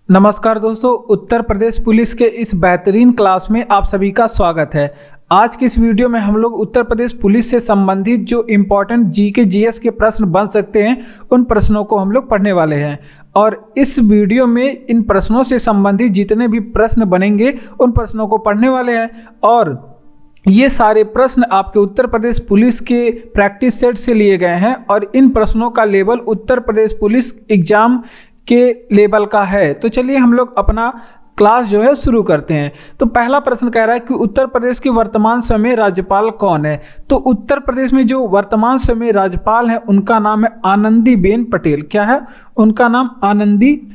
नमस्कार दोस्तों, उत्तर प्रदेश पुलिस के इस बेहतरीन क्लास में आप सभी का स्वागत है। आज की इस वीडियो में हम लोग उत्तर प्रदेश पुलिस से संबंधित जो इम्पोर्टेंट जीके जीएस के प्रश्न बन सकते हैं उन प्रश्नों को हम लोग पढ़ने वाले हैं। और इस वीडियो में इन प्रश्नों से संबंधित जितने भी प्रश्न बनेंगे उन प्रश्नों को पढ़ने वाले हैं। और ये सारे प्रश्न आपके उत्तर प्रदेश पुलिस के प्रैक्टिस सेट से लिए गए हैं और इन प्रश्नों का level Uttar Pradesh police exam के लेवल का है। तो चलिए हम लोग अपना क्लास जो है शुरू करते हैं। तो पहला प्रश्न कह रहा है कि उत्तर प्रदेश के वर्तमान समय राज्यपाल कौन है। तो उत्तर प्रदेश में जो वर्तमान समय राज्यपाल है उनका नाम है आनंदीबेन पटेल। क्या है उनका नाम? आनंदीबेन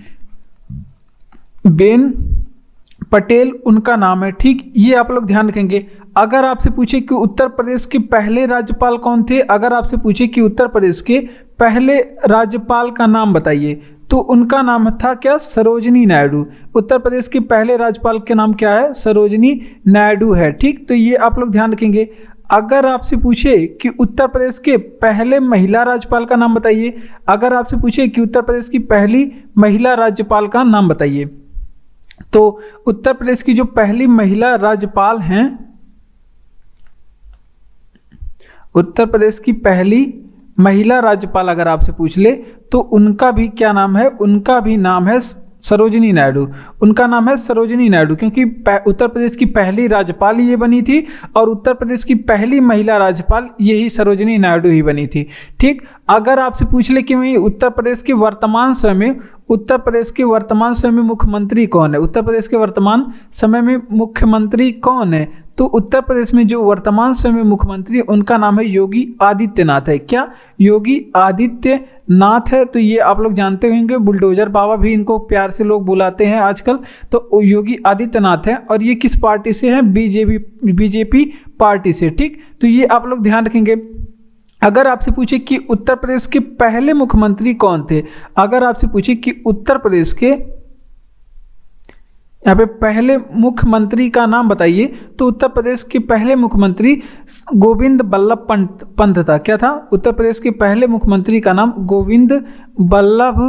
पटेल उनका नाम है। ठीक, ये आप लोग ध्यान रखेंगे। अगर आपसे पूछे कि उत्तर प्रदेश के पहले राज्यपाल कौन थे, अगर आपसे पूछे कि उत्तर प्रदेश के पहले राज्यपाल का नाम बताइए तो उनका नाम था क्या? सरोजिनी नायडू। उत्तर प्रदेश के पहले राज्यपाल के नाम क्या है? सरोजिनी नायडू है। ठीक, तो ये आप लोग ध्यान रखेंगे। अगर आपसे पूछे कि उत्तर प्रदेश के पहले महिला राज्यपाल का नाम बताइए, अगर आपसे पूछे कि उत्तर प्रदेश की पहली महिला राज्यपाल का नाम बताइए, तो उत्तर प्रदेश की जो पहली महिला राज्यपाल हैं, उत्तर प्रदेश की पहली महिला राज्यपाल अगर आपसे पूछ ले तो उनका भी क्या नाम है? उनका भी नाम है सरोजिनी नायडू। उनका नाम है सरोजिनी नायडू, क्योंकि उत्तर प्रदेश की पहली राज्यपाल ये बनी थी और उत्तर प्रदेश की पहली महिला राज्यपाल यही सरोजिनी नायडू ही बनी थी। ठीक, अगर आपसे पूछ ले कि उत्तर प्रदेश के वर्तमान समय में मुख्यमंत्री कौन है, उत्तर प्रदेश के वर्तमान समय में मुख्यमंत्री कौन है, तो उत्तर प्रदेश में जो वर्तमान समय में मुख्यमंत्री उनका नाम है योगी आदित्यनाथ है। क्या? योगी आदित्यनाथ है। तो ये आप लोग जानते होंगे, बुलडोजर बाबा भी इनको प्यार से लोग बुलाते हैं आजकल। तो योगी आदित्यनाथ है और ये किस पार्टी से है? बीजेपी पार्टी से। ठीक, तो ये आप लोग ध्यान रखेंगे। अगर आपसे पूछे कि उत्तर प्रदेश के पहले मुख्यमंत्री कौन थे, अगर आपसे पूछे कि उत्तर प्रदेश के यहाँ पे पहले मुख्यमंत्री का नाम बताइए, तो उत्तर प्रदेश के पहले मुख्यमंत्री गोविंद बल्लभ पंत था। क्या था? उत्तर प्रदेश के पहले मुख्यमंत्री का नाम गोविंद बल्लभ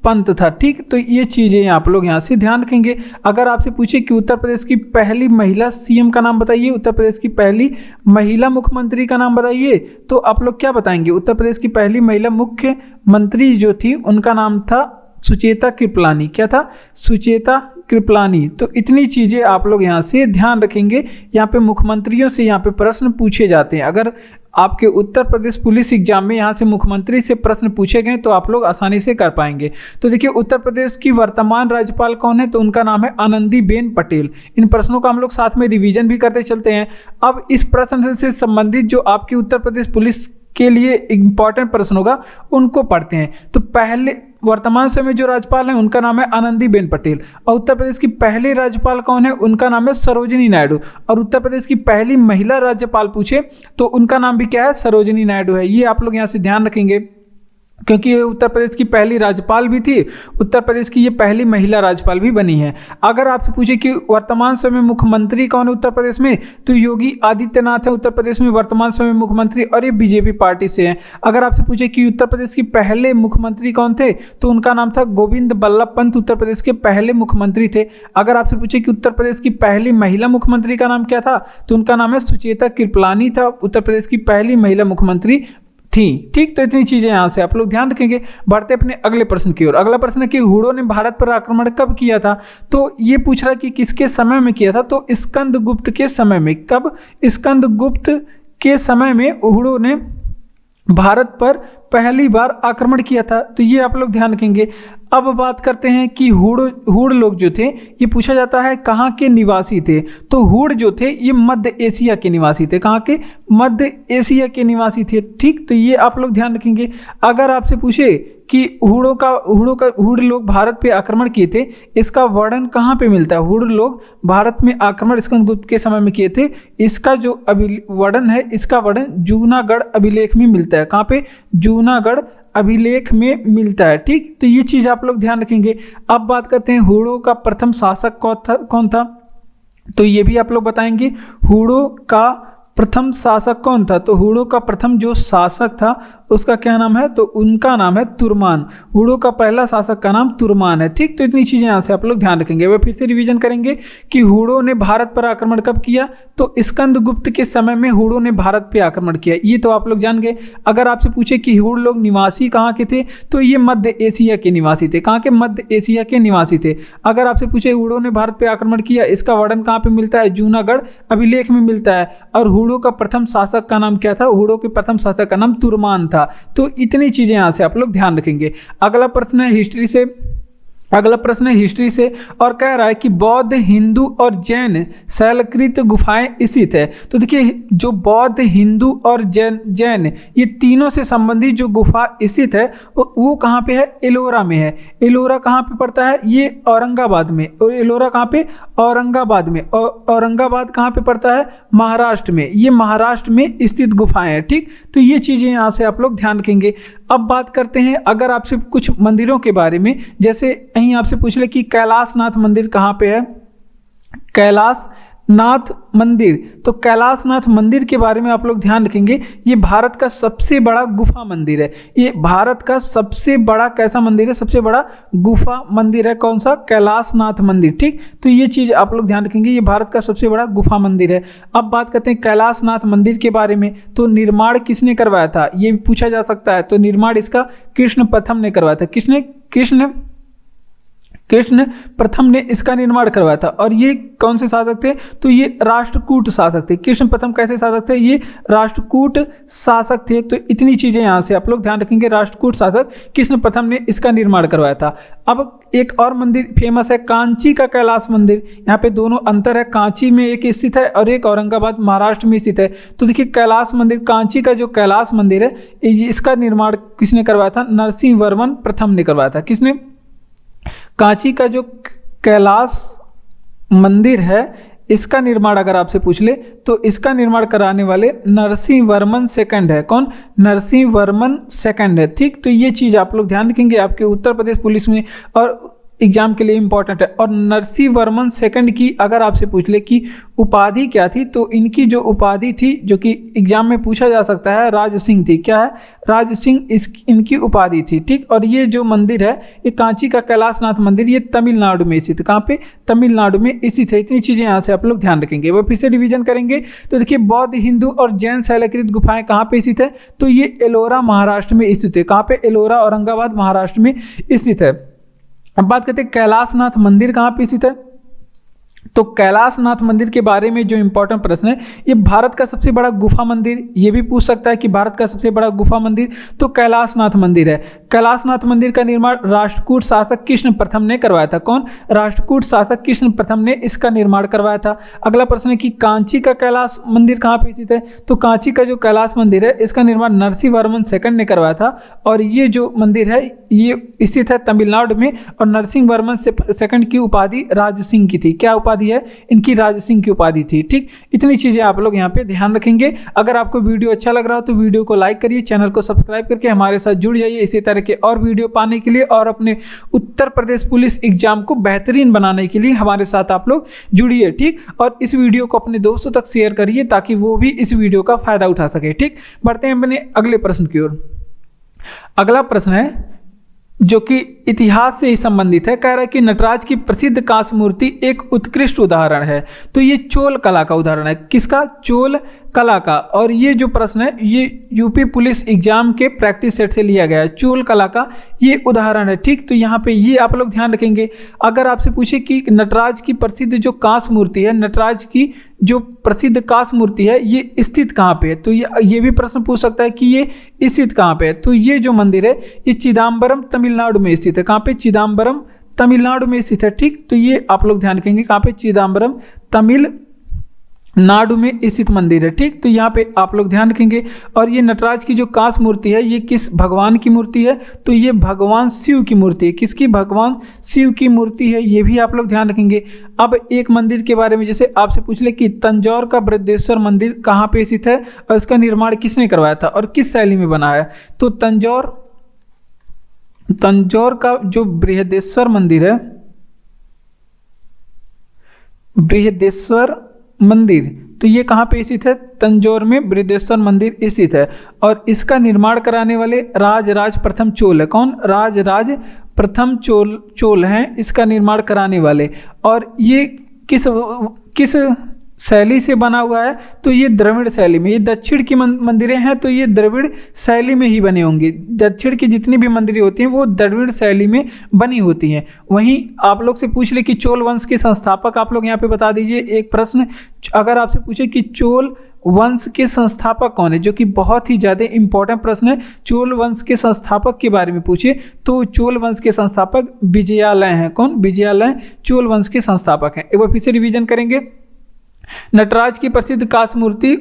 पंत था। ठीक, तो ये चीज़ें आप लोग यहाँ से ध्यान रखेंगे। अगर आपसे पूछे कि उत्तर प्रदेश की पहली महिला सीएम का नाम बताइए, उत्तर प्रदेश की पहली महिला मुख्यमंत्री का नाम बताइए, तो आप लोग क्या बताएंगे? उत्तर प्रदेश की पहली महिला मुख्यमंत्री जो थी उनका नाम था सुचेता कृपलानी। क्या था? सुचेता कृपलानी। तो इतनी चीज़ें आप लोग यहाँ से ध्यान रखेंगे। यहाँ पे मुख्यमंत्रियों से यहाँ पे प्रश्न पूछे जाते हैं। अगर आपके उत्तर प्रदेश पुलिस एग्जाम में यहाँ से मुख्यमंत्री से प्रश्न पूछे गए तो आप लोग आसानी से कर पाएंगे। तो देखिए, उत्तर प्रदेश की वर्तमान राज्यपाल कौन है, तो उनका नाम है आनंदीबेन पटेल। इन प्रश्नों का हम लोग साथ में रिवीजन भी करते चलते हैं। अब इस प्रश्न से संबंधित जो आपकी उत्तर प्रदेश पुलिस के लिए इंपॉर्टेंट प्रश्न होगा उनको पढ़ते हैं। तो पहले वर्तमान समय जो राज्यपाल हैं उनका नाम है आनंदीबेन पटेल और उत्तर प्रदेश की पहली राज्यपाल कौन है? उनका नाम है सरोजिनी नायडू। और उत्तर प्रदेश की पहली महिला राज्यपाल पूछे तो उनका नाम भी क्या है? सरोजिनी नायडू है। ये आप लोग यहाँ से ध्यान रखेंगे, क्योंकि ये उत्तर प्रदेश की पहली राज्यपाल भी थी, उत्तर प्रदेश की ये पहली महिला राज्यपाल भी बनी है। अगर आपसे पूछे कि वर्तमान समय मुख्यमंत्री कौन है उत्तर प्रदेश में, तो योगी आदित्यनाथ है उत्तर प्रदेश में वर्तमान समय मुख्यमंत्री और ये बीजेपी पार्टी से हैं। अगर आपसे पूछे कि उत्तर प्रदेश की पहले मुख्यमंत्री कौन थे, तो उनका नाम था गोविंद बल्लभ पंत, उत्तर प्रदेश के पहले मुख्यमंत्री थे। अगर आपसे पूछे कि उत्तर प्रदेश की पहली महिला मुख्यमंत्री का नाम क्या था, तो उनका नाम है सुचेता कृपलानी था, उत्तर प्रदेश की पहली महिला मुख्यमंत्री थी। ठीक, तो इतनी चीजें यहाँ से आप लोग ध्यान रखेंगे। बढ़ते अपने अगले प्रश्न की ओर। अगला प्रश्न है कि हुडों ने भारत पर आक्रमण कब किया था। तो ये पूछ रहा है कि किसके समय में किया था, तो स्कंदगुप्त के समय में। कब? स्कंदगुप्त के समय में हुडों ने भारत पर पहली बार आक्रमण किया था। तो ये आप लोग ध्यान रखेंगे। अब बात करते हैं कि हुड लोग जो थे, ये पूछा जाता है कहाँ के निवासी थे। तो हुड जो थे ये मध्य एशिया के निवासी थे। कहाँ के? मध्य एशिया के निवासी थे। ठीक, तो ये आप लोग ध्यान रखेंगे। अगर आपसे पूछे कि हुड लोग भारत पे आक्रमण किए थे, इसका वर्णन कहाँ पे मिलता है? हुड लोग भारत में आक्रमण स्कंदगुप्त के समय में किए थे, इसका जो वर्णन है, इसका वर्णन जूनागढ़ अभिलेख में मिलता है। कहाँ पे? जूनागढ़ अभिलेख में मिलता है। ठीक, तो ये चीज आप लोग ध्यान रखेंगे। अब बात करते हैं हुडों का प्रथम शासक कौन था, तो ये भी आप लोग बताएंगे। हुडों का प्रथम शासक कौन था, तो हुडों का प्रथम जो शासक था उसका क्या नाम है, तो उनका नाम है तुर्मान। हुडों का पहला शासक का नाम तुर्मान है। ठीक, तो इतनी चीजें यहाँ से आप लोग ध्यान रखेंगे। वह फिर से रिवीजन करेंगे कि हुडों ने भारत पर आक्रमण कब किया, तो स्कंदगुप्त के समय में हुडों ने भारत पे आक्रमण किया, ये तो आप लोग जान गए। अगर आपसे पूछे कि हुड लोग निवासी कहाँ के थे, तो ये मध्य एशिया के निवासी थे। कहाँ के, मध्य एशिया के निवासी थे। अगर आपसे पूछे हुडों ने भारत पे आक्रमण किया, इसका वर्णन कहाँ पे मिलता है, जूनागढ़ अभिलेख में मिलता है। और हुडों का प्रथम शासक का नाम क्या था, हुडों के प्रथम शासक का नाम तुर्मान था। तो इतनी चीजें यहां से आप लोग ध्यान रखेंगे। अगला प्रश्न है हिस्ट्री से और कह रहा है कि बौद्ध, हिंदू और जैन शैलकृत गुफाएं स्थित है। तो देखिए, जो बौद्ध, हिंदू और जैन ये तीनों से संबंधित जो गुफा स्थित है वो कहाँ पे है, एलोरा में है। एलोरा कहाँ पे पड़ता है, ये औरंगाबाद में। और एलोरा कहाँ पे, औरंगाबाद में। और औरंगाबाद कहाँ पे पड़ता है, महाराष्ट्र में। ये महाराष्ट्र में स्थित गुफाएं हैं। ठीक, तो ये चीजें यहाँ से आप लोग ध्यान रखेंगे। अब बात करते हैं अगर आपसे कुछ मंदिरों के बारे में, जैसे कहीं आपसे पूछ ले कि कैलाशनाथ मंदिर कहाँ पे है, कैलाशनाथ मंदिर, तो कैलाशनाथ मंदिर के बारे में आप लोग ध्यान रखेंगे। ये भारत का सबसे बड़ा गुफा मंदिर है। ये भारत का सबसे बड़ा कैसा मंदिर है, सबसे बड़ा गुफा मंदिर है। कौन सा, कैलाशनाथ मंदिर। ठीक, तो ये चीज आप लोग ध्यान रखेंगे, ये भारत का सबसे बड़ा गुफा मंदिर है। अब बात करते हैं कैलाशनाथ मंदिर के बारे में, तो निर्माण किसने करवाया था, ये पूछा जा सकता है। तो निर्माण इसका कृष्ण प्रथम ने करवाया था। कृष्ण प्रथम ने इसका निर्माण करवाया था। और ये कौन से शासक थे, तो ये राष्ट्रकूट शासक थे। कृष्ण प्रथम कैसे शासक थे, ये राष्ट्रकूट शासक थे। तो इतनी चीजें यहाँ से आप लोग ध्यान रखेंगे, राष्ट्रकूट शासक कृष्ण प्रथम ने इसका निर्माण करवाया था। अब एक और मंदिर फेमस है, कांची का कैलाश मंदिर। यहाँ पे दोनों अंतर है, कांची में एक स्थित है और एक औरंगाबाद महाराष्ट्र में स्थित है। तो देखिए, कैलाश मंदिर, कांची का जो कैलाश मंदिर है, इसका निर्माण किसने करवाया था, नरसिंह वर्मन प्रथम ने करवाया था। किसने, कांची का जो कैलाश मंदिर है, इसका निर्माण अगर आपसे पूछ ले तो इसका निर्माण कराने वाले नरसिंह वर्मन सेकंड है। कौन, नरसिंह वर्मन सेकंड है। ठीक, तो ये चीज आप लोग ध्यान रखेंगे, आपके उत्तर प्रदेश पुलिस में और एग्जाम के लिए इंपॉर्टेंट है। और नरसिंह वर्मन सेकंड की अगर आपसे पूछ ले कि उपाधि क्या थी, तो इनकी जो उपाधि थी, जो कि एग्जाम में पूछा जा सकता है, राज सिंह थी। क्या है, राज सिंह इनकी उपाधि थी। ठीक, और ये जो मंदिर है, ये कांची का कैलाशनाथ मंदिर, ये तमिलनाडु में स्थित। कहाँ पे, तमिलनाडु में स्थित है। इतनी चीजें यहाँ से आप लोग ध्यान रखेंगे। वो फिर से रिवीजन करेंगे। तो देखिए, बौद्ध, हिंदू और जैन शैलकृत गुफाएं कहाँ पे स्थित है, तो ये एलोरा महाराष्ट्र में स्थित है। कहाँ पे, एलोरा औरंगाबाद महाराष्ट्र में स्थित है। अब बात करते हैं कैलाशनाथ मंदिर कहाँ पे स्थित है। तो कैलाशनाथ मंदिर के बारे में जो इंपॉर्टेंट प्रश्न है, ये भारत का सबसे बड़ा गुफा मंदिर, ये भी पूछ सकता है कि भारत का सबसे बड़ा गुफा मंदिर तो कैलाशनाथ मंदिर है। कैलाशनाथ मंदिर का निर्माण राष्ट्रकूट शासक कृष्ण प्रथम ने करवाया था। कौन, राष्ट्रकूट शासक कृष्ण प्रथम ने इसका निर्माण करवाया था। अगला प्रश्न है कि कांची का कैलाश मंदिर कहाँ पे स्थित है, तो कांची का जो कैलाश मंदिर है, इसका निर्माण नरसिंह वर्मन सेकंड ने करवाया था। और ये जो मंदिर है, ये स्थित है तमिलनाडु में। और नरसिंह वर्मन सेकंड की उपाधि राज सिंह की थी। क्या उपाधि है इनकी, राज सिंह की उपाधि थी। ठीक, इतनी चीजें आप लोग यहाँ पे ध्यान रखेंगे। अगर आपको वीडियो अच्छा लग रहा हो तो वीडियो को लाइक करिए, चैनल को सब्सक्राइब करके हमारे साथ जुड़ जाइए इसी तरह के और वीडियो पाने के लिए। और अपने उत्तर प्रदेश पुलिस एग्जाम को बेहतरीन बनाने के लिए हमारे साथ आप लोग जुड़िए। ठीक, और इस वीडियो को अपने दोस्तों तक शेयर करिए ताकि वो भी इस वीडियो का फायदा उठा सके। ठीक, बढ़ते हैं अपने अगले प्रश्न की ओर। अगला प्रश्न है जो कि इतिहास से ही संबंधित है। कह रहा है कि नटराज की प्रसिद्ध कांस्य मूर्ति एक उत्कृष्ट उदाहरण है। तो ये चोल कला का उदाहरण है। किसका, चोल कला का। और ये जो प्रश्न है, ये यूपी पुलिस एग्जाम के प्रैक्टिस सेट से लिया गया है। चोल कला का ये उदाहरण है। ठीक, तो यहाँ पे ये आप लोग ध्यान रखेंगे। अगर आपसे पूछे कि नटराज की प्रसिद्ध जो कांस्य मूर्ति है, नटराज की जो प्रसिद्ध कांस्य मूर्ति है, ये स्थित कहाँ पे है, तो ये भी प्रश्न पूछ सकता है कि ये स्थित कहाँ पे है। तो ये जो मंदिर है, ये चिदम्बरम तमिलनाडु में स्थित है। कहाँ पे, चिदम्बरम तमिलनाडु में स्थित है। ठीक, तो ये आप लोग ध्यान रखेंगे, कहाँ पे, चिदम्बरम तमिलनाडु में स्थित मंदिर है। ठीक, तो यहाँ पे आप लोग ध्यान रखेंगे। और ये नटराज की जो कांस्य मूर्ति है, ये किस भगवान की मूर्ति है, तो ये भगवान शिव की मूर्ति है। किसकी, भगवान शिव की मूर्ति है। ये भी आप लोग ध्यान रखेंगे। अब एक मंदिर के बारे में जैसे आपसे पूछ ले कि तंजौर का बृहदेश्वर मंदिर कहाँ पे स्थित है और इसका निर्माण किसने करवाया था और किस शैली में बना है, तो तंजौर का जो बृहदेश्वर मंदिर है, बृहदेश्वर मंदिर, तो ये कहाँ पे स्थित है? तंजौर में बृहदेश्वर मंदिर स्थित है। और इसका निर्माण कराने वाले राजराज प्रथम चोल है। कौन? राजराज प्रथम चोल हैं इसका निर्माण कराने वाले। और ये किस शैली से बना हुआ है? तो ये द्रविड़ शैली में। ये दक्षिण की मंदिरें हैं तो ये द्रविड़ शैली में ही बनी होंगी। दक्षिण की जितनी भी मंदिरें होती हैं वो द्रविड़ शैली में बनी होती हैं। वहीं आप लोग से पूछ ले कि चोल वंश के संस्थापक आप लोग यहाँ पे बता दीजिए। एक प्रश्न अगर आपसे पूछे कि चोल वंश के संस्थापक कौन है, जो कि बहुत ही ज़्यादा इंपॉर्टेंट प्रश्न है, चोल वंश के संस्थापक के बारे में पूछे तो चोल वंश के संस्थापक विजयालय हैं। कौन? विजयालय चोल वंश के संस्थापक हैं। एक बार फिर से रिवीजन करेंगे। नटराज की प्रसिद्ध कांस्य मूर्ति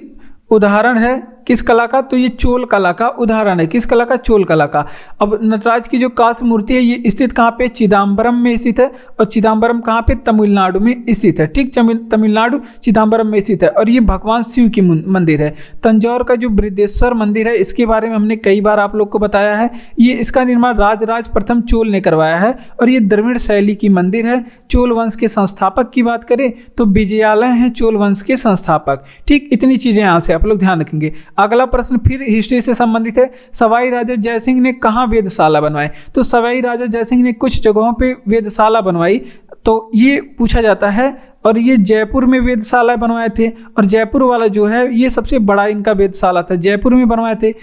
उदाहरण है किस कला का? तो ये चोल कला का उदाहरण है। किस कला का? चोल कला का। अब नटराज की जो कांस्य मूर्ति है ये स्थित कहाँ पे? चिदम्बरम में स्थित है। और चिदम्बरम कहाँ पे? तमिलनाडु में स्थित है। ठीक, तमिलनाडु चिदम्बरम में स्थित है। और ये भगवान शिव की मंदिर है। तंजौर का जो बृहदेश्वर मंदिर है इसके बारे में हमने कई बार आप लोग को बताया है। ये इसका निर्माण राजराज प्रथम चोल ने करवाया है। और ये द्रविड़ शैली की मंदिर है। चोल वंश के संस्थापक की बात करें तो विजयालय हैं चोल वंश के संस्थापक। ठीक, इतनी चीजें यहाँ से आप लोग ध्यान रखेंगे। अगला प्रश्न फिर हिस्ट्री से संबंधित है। सवाई राजा जयसिंह ने कहाँ वेधशाला बनवाई? तो सवाई राजा जयसिंह ने कुछ जगहों पे वेधशाला बनवाई तो ये पूछा जाता है। और ये जयपुर में वेधशाला बनवाए थे। और जयपुर वाला जो है ये सबसे बड़ा इनका वेधशाला था, जयपुर में बनवाए थे।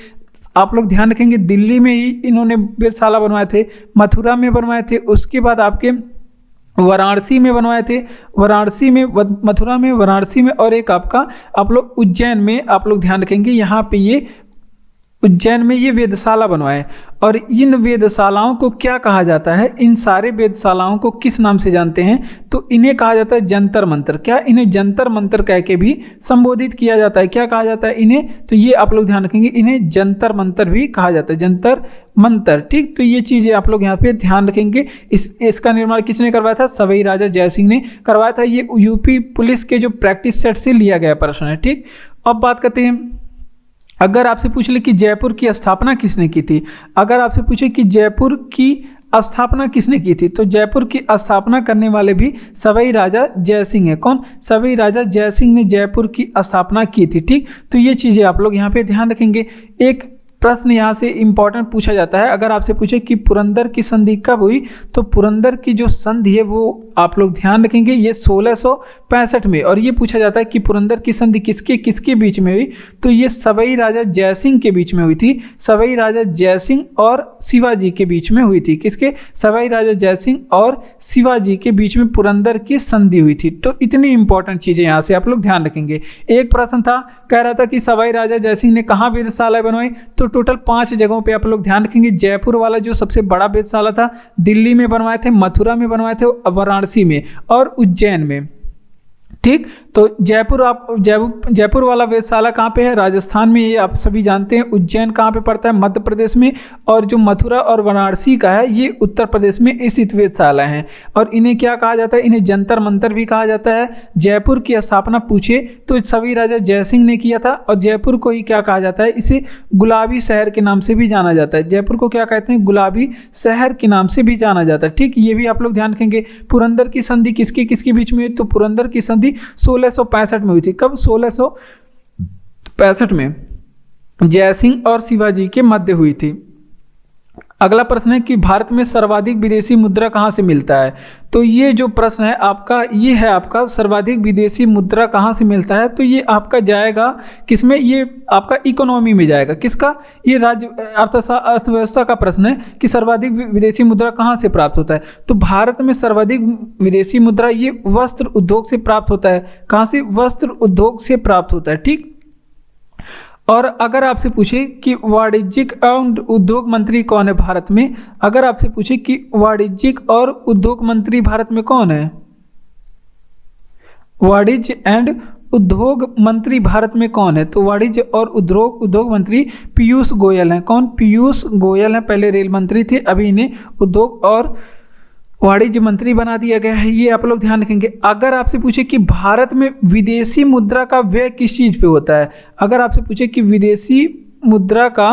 आप लोग ध्यान रखेंगे दिल्ली में ही इन्होंने वेधशाला बनवाए थे, मथुरा में बनवाए थे, उसके बाद आपके वाराणसी में बनवाए थे, वाराणसी में, मथुरा में, वाराणसी में, और एक आपका आप लोग उज्जैन में आप लोग ध्यान रखेंगे यहाँ पे ये उज्जैन में ये वेधशाला बनवाए। और इन वेधशालाओं को क्या कहा जाता है? इन सारे वेधशालाओं को किस नाम से जानते हैं? तो इन्हें कहा जाता है जंतर मंतर। क्या? इन्हें जंतर मंतर कह के भी संबोधित किया जाता है। क्या कहा जाता है इन्हें? तो ये आप लोग ध्यान रखेंगे, इन्हें जंतर मंतर भी कहा जाता है, जंतर मंतर। ठीक, तो ये चीज़ें आप लोग यहाँ पे ध्यान रखेंगे। इसका निर्माण किसने करवाया था? सवाई राजा जयसिंह ने करवाया था। ये यूपी पुलिस के जो प्रैक्टिस सेट से लिया गया प्रश्न है। ठीक, अब बात करते हैं अगर आपसे पूछ ले कि जयपुर की स्थापना किसने की थी? अगर आपसे पूछे कि जयपुर की स्थापना किसने की थी तो जयपुर की स्थापना करने वाले भी सवाई राजा जयसिंह है। कौन? सवाई राजा जयसिंह ने जयपुर की स्थापना की थी। ठीक, तो ये चीज़ें आप लोग यहाँ पे ध्यान रखेंगे। एक प्रश्न यहाँ से इंपॉर्टेंट पूछा जाता है। अगर आपसे पूछे कि पुरंदर की संधि कब हुई तो पुरंदर की जो संधि है वो आप लोग ध्यान रखेंगे ये 1665 में। और ये पूछा जाता है कि पुरंदर की संधि किसके बीच में हुई? तो ये सवाई राजा जयसिंह के बीच में हुई थी। सवाई राजा जयसिंह और शिवाजी के बीच में हुई थी। किसके? सवाई राजा जयसिंह और शिवाजी के बीच में पुरंदर की संधि हुई थी। तो इतनी इंपॉर्टेंट चीजें यहाँ से आप लोग ध्यान रखेंगे। एक प्रश्न था कह रहा था कि सवाई राजा जयसिंह ने कहाँ वेधशाला बनवाई? तो टोटल 5 जगहों पे आप लोग ध्यान रखेंगे। जयपुर वाला जो सबसे बड़ा वेधशाला था दिल्ली में बनवाए थे, मथुरा में बनवाए थे, वाराणसी में और उज्जैन में। ठीक, तो जयपुर वाला वेधशाला कहाँ पे है? राजस्थान में, ये आप सभी जानते हैं। उज्जैन कहाँ पे पड़ता है? मध्य प्रदेश में। और जो मथुरा और वाराणसी का है ये उत्तर प्रदेश में स्थित वेधशाला है। और इन्हें क्या कहा जाता है? इन्हें जंतर मंतर भी कहा जाता है। जयपुर की स्थापना पूछे तो सवाई राजा जयसिंह ने किया था। और जयपुर को ही क्या कहा जाता है? इसे गुलाबी शहर के नाम से भी जाना जाता है। जयपुर को क्या कहते हैं? गुलाबी शहर के नाम से भी जाना जाता है। ठीक, ये भी आप लोग ध्यान रखेंगे। पुरंदर की संधि किसके बीच में? तो पुरंदर की संधि 1665 में हुई थी। कब? 1665 में जयसिंह और शिवाजी के मध्य हुई थी। अगला प्रश्न है कि भारत में सर्वाधिक विदेशी मुद्रा कहाँ से मिलता है? तो ये जो प्रश्न है आपका ये है आपका सर्वाधिक विदेशी मुद्रा कहाँ से मिलता है? तो ये आपका जाएगा किसमें? ये आपका इकोनॉमी में जाएगा। किसका? ये राज्य अर्थव्यवस्था का प्रश्न है कि सर्वाधिक विदेशी मुद्रा कहाँ से प्राप्त होता है। तो भारत में सर्वाधिक विदेशी मुद्रा ये वस्त्र उद्योग से प्राप्त होता है। कहाँ से? वस्त्र उद्योग से प्राप्त होता है। ठीक, और अगर आपसे पूछे कि वाणिज्यिक और उद्योग मंत्री कौन है भारत में? अगर आपसे पूछे कि वाणिज्यिक और उद्योग मंत्री भारत में कौन है? वाणिज्य एंड उद्योग मंत्री भारत में कौन है? तो वाणिज्य और उद्योग मंत्री पीयूष गोयल हैं। कौन? पीयूष गोयल हैं। पहले रेल मंत्री थे, अभी इन्हें उद्योग और वाणिज्य मंत्री बना दिया गया है। ये आप लोग ध्यान रखेंगे। अगर आपसे पूछे कि भारत में विदेशी मुद्रा का व्यय किस चीज़ पे होता है? अगर आपसे पूछे कि विदेशी मुद्रा का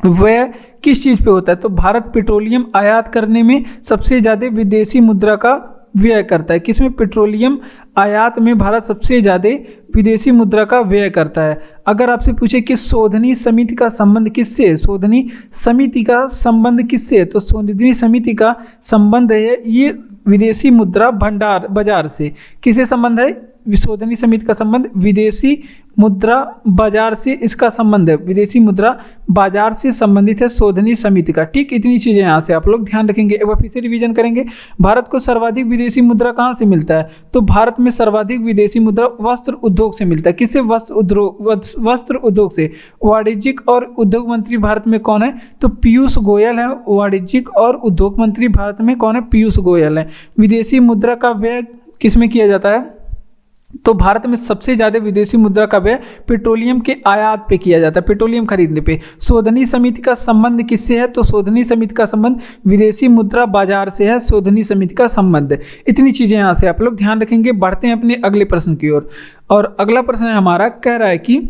व्यय किस चीज़ पे होता है तो भारत पेट्रोलियम आयात करने में सबसे ज़्यादा विदेशी मुद्रा का व्यय करता है? किसमें? पेट्रोलियम आयात में भारत सबसे ज़्यादा विदेशी मुद्रा का व्यय करता है। अगर आपसे पूछे कि शोधनी समिति का संबंध किससे है? शोधनी समिति का संबंध किससे है? तो शोधनी समिति का संबंध है ये विदेशी मुद्रा भंडार बाजार से। किससे संबंध है? शोधनी समिति का संबंध विदेशी मुद्रा बाजार से इसका संबंध है, विदेशी मुद्रा बाजार से संबंधित है शोधनी समिति का। ठीक, इतनी चीजें यहाँ से आप लोग ध्यान रखेंगे। एक बार फिर से रिवीजन करेंगे। भारत को सर्वाधिक विदेशी मुद्रा कहाँ से मिलता है? तो भारत में सर्वाधिक विदेशी मुद्रा वस्त्र उद्योग से मिलता है। किससे? वस्त्र उद्योग से। वाणिज्यिक और उद्योग मंत्री भारत में कौन है? तो पीयूष गोयल है। वाणिज्यिक और उद्योग मंत्री भारत में कौन है? पीयूष गोयल है। विदेशी मुद्रा का व्यय किसमें किया जाता है? तो भारत में सबसे ज़्यादा विदेशी मुद्रा का व्यय पेट्रोलियम के आयात पे किया जाता है, पेट्रोलियम खरीदने पे। शोधनी समिति का संबंध किससे है? तो शोधनी समिति का संबंध विदेशी मुद्रा बाजार से है, शोधनी समिति का संबंध। इतनी चीज़ें यहाँ से आप लोग ध्यान रखेंगे। बढ़ते हैं अपने अगले प्रश्न की ओर। और अगला प्रश्न हमारा कह रहा है कि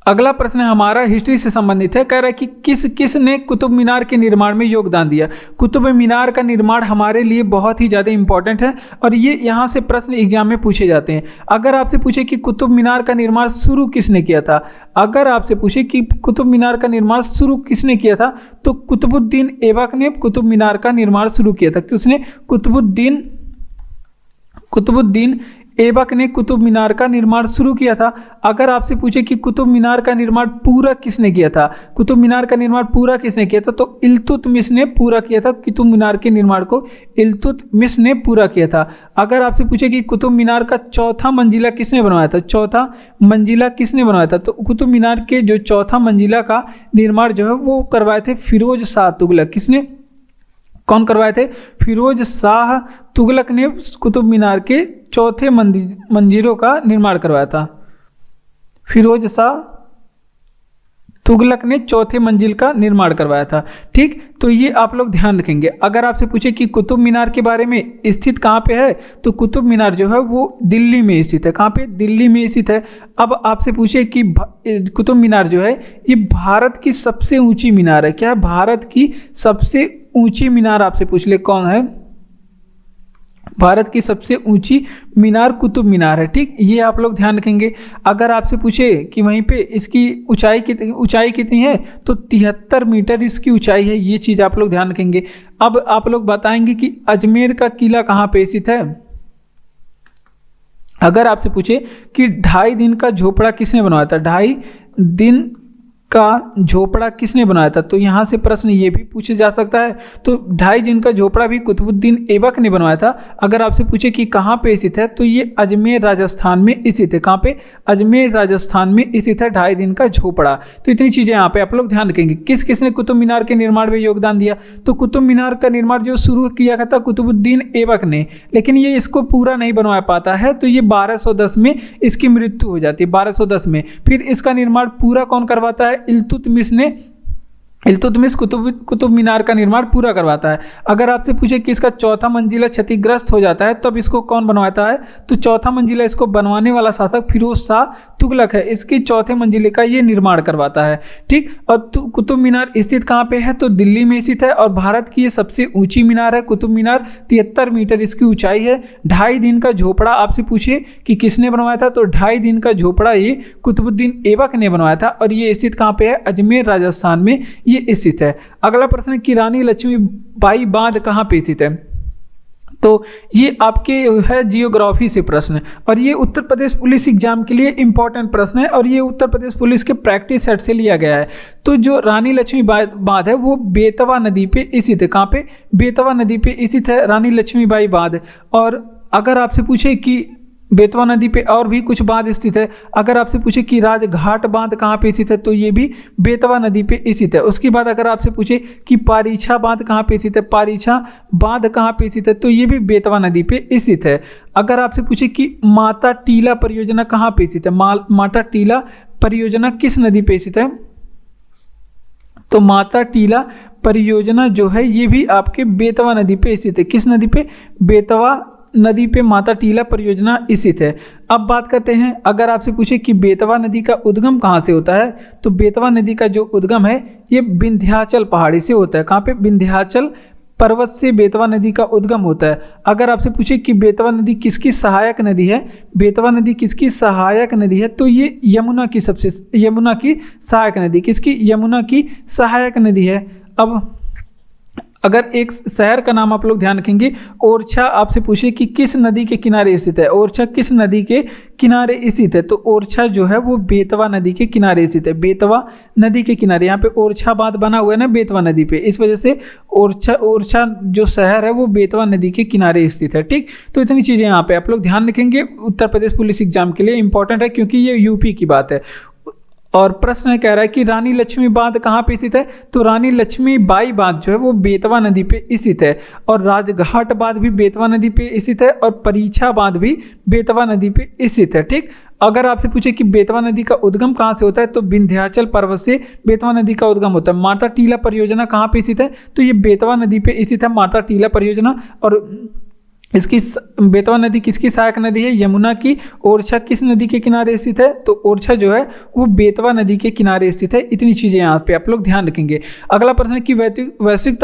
अगला प्रश्न हमारा हिस्ट्री से संबंधित है। कह रहा है कि किस ने कुतुब मीनार के निर्माण में योगदान दिया? कुतुब मीनार का निर्माण हमारे लिए बहुत ही ज़्यादा इंपॉर्टेंट है और ये यहाँ से प्रश्न एग्जाम में पूछे जाते हैं। अगर आपसे पूछे कि कुतुब मीनार का निर्माण शुरू किसने किया था, अगर आपसे पूछे कि कुतुब मीनार का निर्माण शुरू किसने किया था, तो कुतुबुद्दीन ऐबक ने कुतुब मीनार का निर्माण शुरू किया था। किसने? कुतुबुद्दीन ऐबक ने कुतुब मीनार का निर्माण शुरू किया था। अगर आपसे पूछे कि कुतुब मीनार का निर्माण पूरा किसने किया था, कुतुब मीनार का निर्माण पूरा किसने किया था, तो इल्तुतमिश ने पूरा किया था। कुतुब मीनार के निर्माण को इल्तुतमिश ने पूरा किया था। अगर आपसे पूछे कि कुतुब मीनार का चौथा मंजिला किसने बनवाया था, चौथा मंजिला किसने बनवाया था, तो कुतुब मीनार के जो चौथा मंजिला का निर्माण जो है वो करवाए थे फिरोज शाह तुगलक। किसने? कौन करवाए थे? फिरोज शाह तुगलक ने कुतुब मीनार के चौथे मंजिलों का निर्माण करवाया था। फिरोज शाह तुगलक ने चौथे मंजिल का निर्माण करवाया था। ठीक, तो ये आप लोग ध्यान रखेंगे। अगर आपसे पूछे कि कुतुब मीनार के बारे में स्थित कहाँ पे है, तो कुतुब मीनार जो है वो दिल्ली में स्थित है। कहाँ पे? दिल्ली में स्थित है। अब आपसे पूछे कि कुतुब मीनार जो है ये भारत की सबसे ऊंची मीनार है। क्या है? भारत की सबसे ऊंची मीनार आपसे पूछ ले कौन है? भारत की सबसे ऊंची मीनार कुतुब मीनार है। ठीक, ये आप लोग ध्यान रखेंगे। अगर आपसे पूछे कि वहीं पे इसकी ऊंचाई कितनी है, तो 73 मीटर इसकी ऊंचाई है। ये चीज़ आप लोग ध्यान रखेंगे। अब आप लोग बताएंगे कि अजमेर का किला कहाँ पे स्थित है। अगर आपसे पूछे कि 2.5 दिन का झोपड़ा किसने बनवाया था, 2.5 दिन का झोपड़ा किसने बनाया था, तो यहाँ से प्रश्न ये भी पूछा जा सकता है। तो 2.5 दिन का झोपड़ा भी कुतुबुद्दीन ऐबक ने बनवाया था। अगर आपसे पूछे कि कहाँ पे स्थित है, तो ये अजमेर राजस्थान में स्थित है। कहाँ पे? अजमेर राजस्थान में स्थित है 2.5 दिन का झोपड़ा। तो इतनी चीज़ें यहाँ पे आप लोग ध्यान रखेंगे। किसने कुतुब मीनार के निर्माण में योगदान दिया, तो कुतुब मीनार का निर्माण जो शुरू किया था कुतुबुद्दीन ऐबक ने, लेकिन ये इसको पूरा नहीं बनवा पाता है, तो ये 1210 में इसकी मृत्यु हो जाती है। 1210 में फिर इसका निर्माण पूरा कौन करवाता है? इल्तुतमिश कुतुब मीनार का निर्माण पूरा करवाता है। अगर आपसे पूछे कि इसका चौथा मंजिला क्षतिग्रस्त हो जाता है, तब इसको कौन बनवाता है, तो चौथा मंजिला इसको बनवाने वाला शासक फिरोज शाह तुगलक है। इसकी चौथे मंजिले का ये निर्माण करवाता है। ठीक, और कुतुब मीनार स्थित कहाँ पे है, तो दिल्ली में स्थित है। और भारत की ये सबसे ऊंची मीनार है कुतुब मीनार, 73 मीटर इसकी ऊंचाई है। 2.5 दिन का झोपड़ा आपसे पूछे कि किसने बनवाया था, तो 2.5 दिन का झोपड़ा ये कुतुबुद्दीन ऐबक ने बनवाया था। और ये स्थित कहाँ पे है? अजमेर राजस्थान में ये स्थित है। अगला प्रश्न कि रानी लक्ष्मीबाई बांध कहाँ पे स्थित है, तो ये आपके है जियोग्राफी से प्रश्न, और ये उत्तर प्रदेश पुलिस एग्जाम के लिए इंपॉर्टेंट प्रश्न है, और ये उत्तर प्रदेश पुलिस के प्रैक्टिस सेट से लिया गया है। तो जो रानी लक्ष्मीबाई बांध है वो बेतवा नदी पे स्थित है। कहाँ पे? बेतवा नदी पे स्थित है रानी लक्ष्मीबाई बांध। और अगर आपसे पूछे कि बेतवा नदी पे और भी कुछ बांध स्थित है, अगर आपसे पूछे कि राजघाट बांध कहाँ पे स्थित है, तो ये भी बेतवा नदी पे स्थित है। उसके बाद अगर आपसे पूछे कि पारीछा बांध कहाँ पे स्थित है, पारीछा बांध कहाँ पे स्थित है, तो ये भी बेतवा नदी पे स्थित है। अगर आपसे पूछे कि माता टीला परियोजना कहाँ पे स्थित है, माता टीला परियोजना किस नदी पे स्थित है, तो माता टीला परियोजना जो है ये भी आपके बेतवा नदी पे स्थित है। किस नदी पे? बेतवा नदी पे माता टीला परियोजना स्थित है। अब बात करते हैं, अगर आपसे पूछे कि बेतवा नदी का उद्गम कहाँ से होता है, तो बेतवा नदी का जो उद्गम है ये विंध्याचल पहाड़ी से होता है। कहाँ पे? विंध्याचल पर्वत से बेतवा नदी का उद्गम होता है। अगर आपसे पूछे कि बेतवा नदी किसकी सहायक नदी है, बेतवा नदी किसकी सहायक नदी है, तो ये यमुना की सहायक नदी, किसकी, यमुना की सहायक नदी है। अब अगर एक शहर का नाम आप लोग ध्यान रखेंगे, ओरछा आपसे पूछे कि किस नदी के किनारे स्थित है, ओरछा किस नदी के किनारे स्थित है, तो ओरछा जो है वो बेतवा नदी के किनारे स्थित है, बेतवा नदी के किनारे। यहाँ पे ओरछा बांध बना हुआ है ना बेतवा नदी पे, इस वजह से ओरछा जो शहर है वो बेतवा नदी के किनारे स्थित है। ठीक, तो इतनी चीज़ें यहाँ पे आप लोग ध्यान रखेंगे, उत्तर प्रदेश पुलिस एग्जाम के लिए इंपॉर्टेंट है क्योंकि ये यूपी की बात है। और प्रश्न कह रहा है कि रानी लक्ष्मी बांध कहाँ पे स्थित है, तो रानी लक्ष्मीबाई बांध जो है वो बेतवा नदी पे स्थित है, और राजघाट बांध भी बेतवा नदी पे स्थित है, और परीक्षा बांध भी बेतवा नदी पे स्थित है। ठीक, अगर आपसे पूछे कि बेतवा नदी का उद्गम कहाँ से होता है, तो विंध्याचल पर्वत से बेतवा नदी का उद्गम होता है। माता टीला परियोजना कहाँ पे स्थित है, तो ये बेतवा नदी पे स्थित है माता टीला परियोजना। और इसकी बेतवा नदी किसकी सहायक नदी है, यमुना की। ओरछा किस नदी के किनारे स्थित है, तो ओरछा जो है वो बेतवा नदी के किनारे स्थित है। इतनी चीज़ें यहाँ पे आप लोग ध्यान रखेंगे। अगला प्रश्न है कि वैश्विक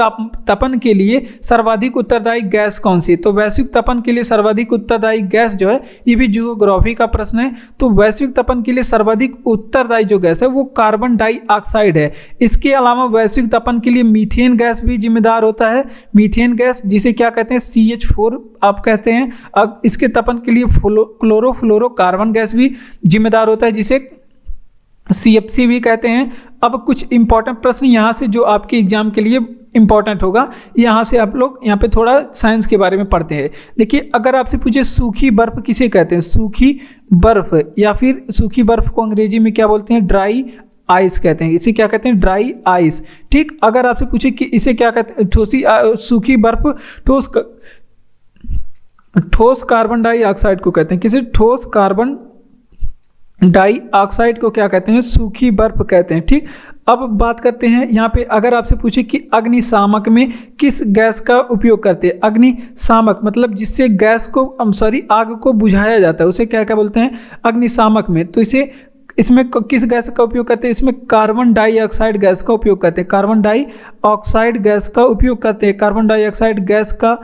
तपन के लिए सर्वाधिक उत्तरदायी गैस कौन सी है, तो वैश्विक तपन के लिए सर्वाधिक उत्तरदायी गैस जो है, ये भी जियोग्राफी का प्रश्न है। तो वैश्विक तपन के लिए सर्वाधिक उत्तरदायी जो गैस है वो कार्बन डाइऑक्साइड है। इसके अलावा वैश्विक तपन के लिए मीथेन गैस भी जिम्मेदार होता है, मीथेन गैस जिसे क्या कहते हैं, CH4 आप कहते हैं। अब इसके तपन के लिए क्लोरोफ्लोरोकार्बन गैस भी जिम्मेदार होता है जिसे CFC भी कहते हैं। अब कुछ इंपॉर्टेंट प्रश्न यहाँ से जो आपके एग्जाम के लिए इंपॉर्टेंट होगा, यहाँ से आप लोग यहाँ पे थोड़ा साइंस के बारे में पढ़ते हैं। देखिए, अगर आपसे पूछे सूखी बर्फ किसे कहते हैं, सूखी बर्फ, या फिर सूखी बर्फ को अंग्रेजी में क्या बोलते हैं, ड्राई आइस कहते हैं। इसे क्या कहते हैं, ड्राई आइस। ठीक, अगर आपसे पूछे कि इसे क्या कहते हैं, सूखी बर्फ ठोस कार्बन डाइऑक्साइड को कहते हैं। किसे, ठोस कार्बन डाइऑक्साइड को क्या कहते हैं, सूखी बर्फ कहते हैं। ठीक, अब बात करते हैं यहाँ पे, अगर आपसे पूछे कि अग्निशामक में किस गैस का उपयोग करते हैं, अग्निशामक मतलब जिससे गैस को आग को बुझाया जाता है, उसे क्या क्या बोलते हैं, अग्निशामक में। तो इसमें किस गैस का उपयोग करते हैं, इसमें कार्बन डाइऑक्साइड गैस का उपयोग करते हैं, कार्बन डाइऑक्साइड गैस का उपयोग करते हैं। कार्बन डाइऑक्साइड गैस का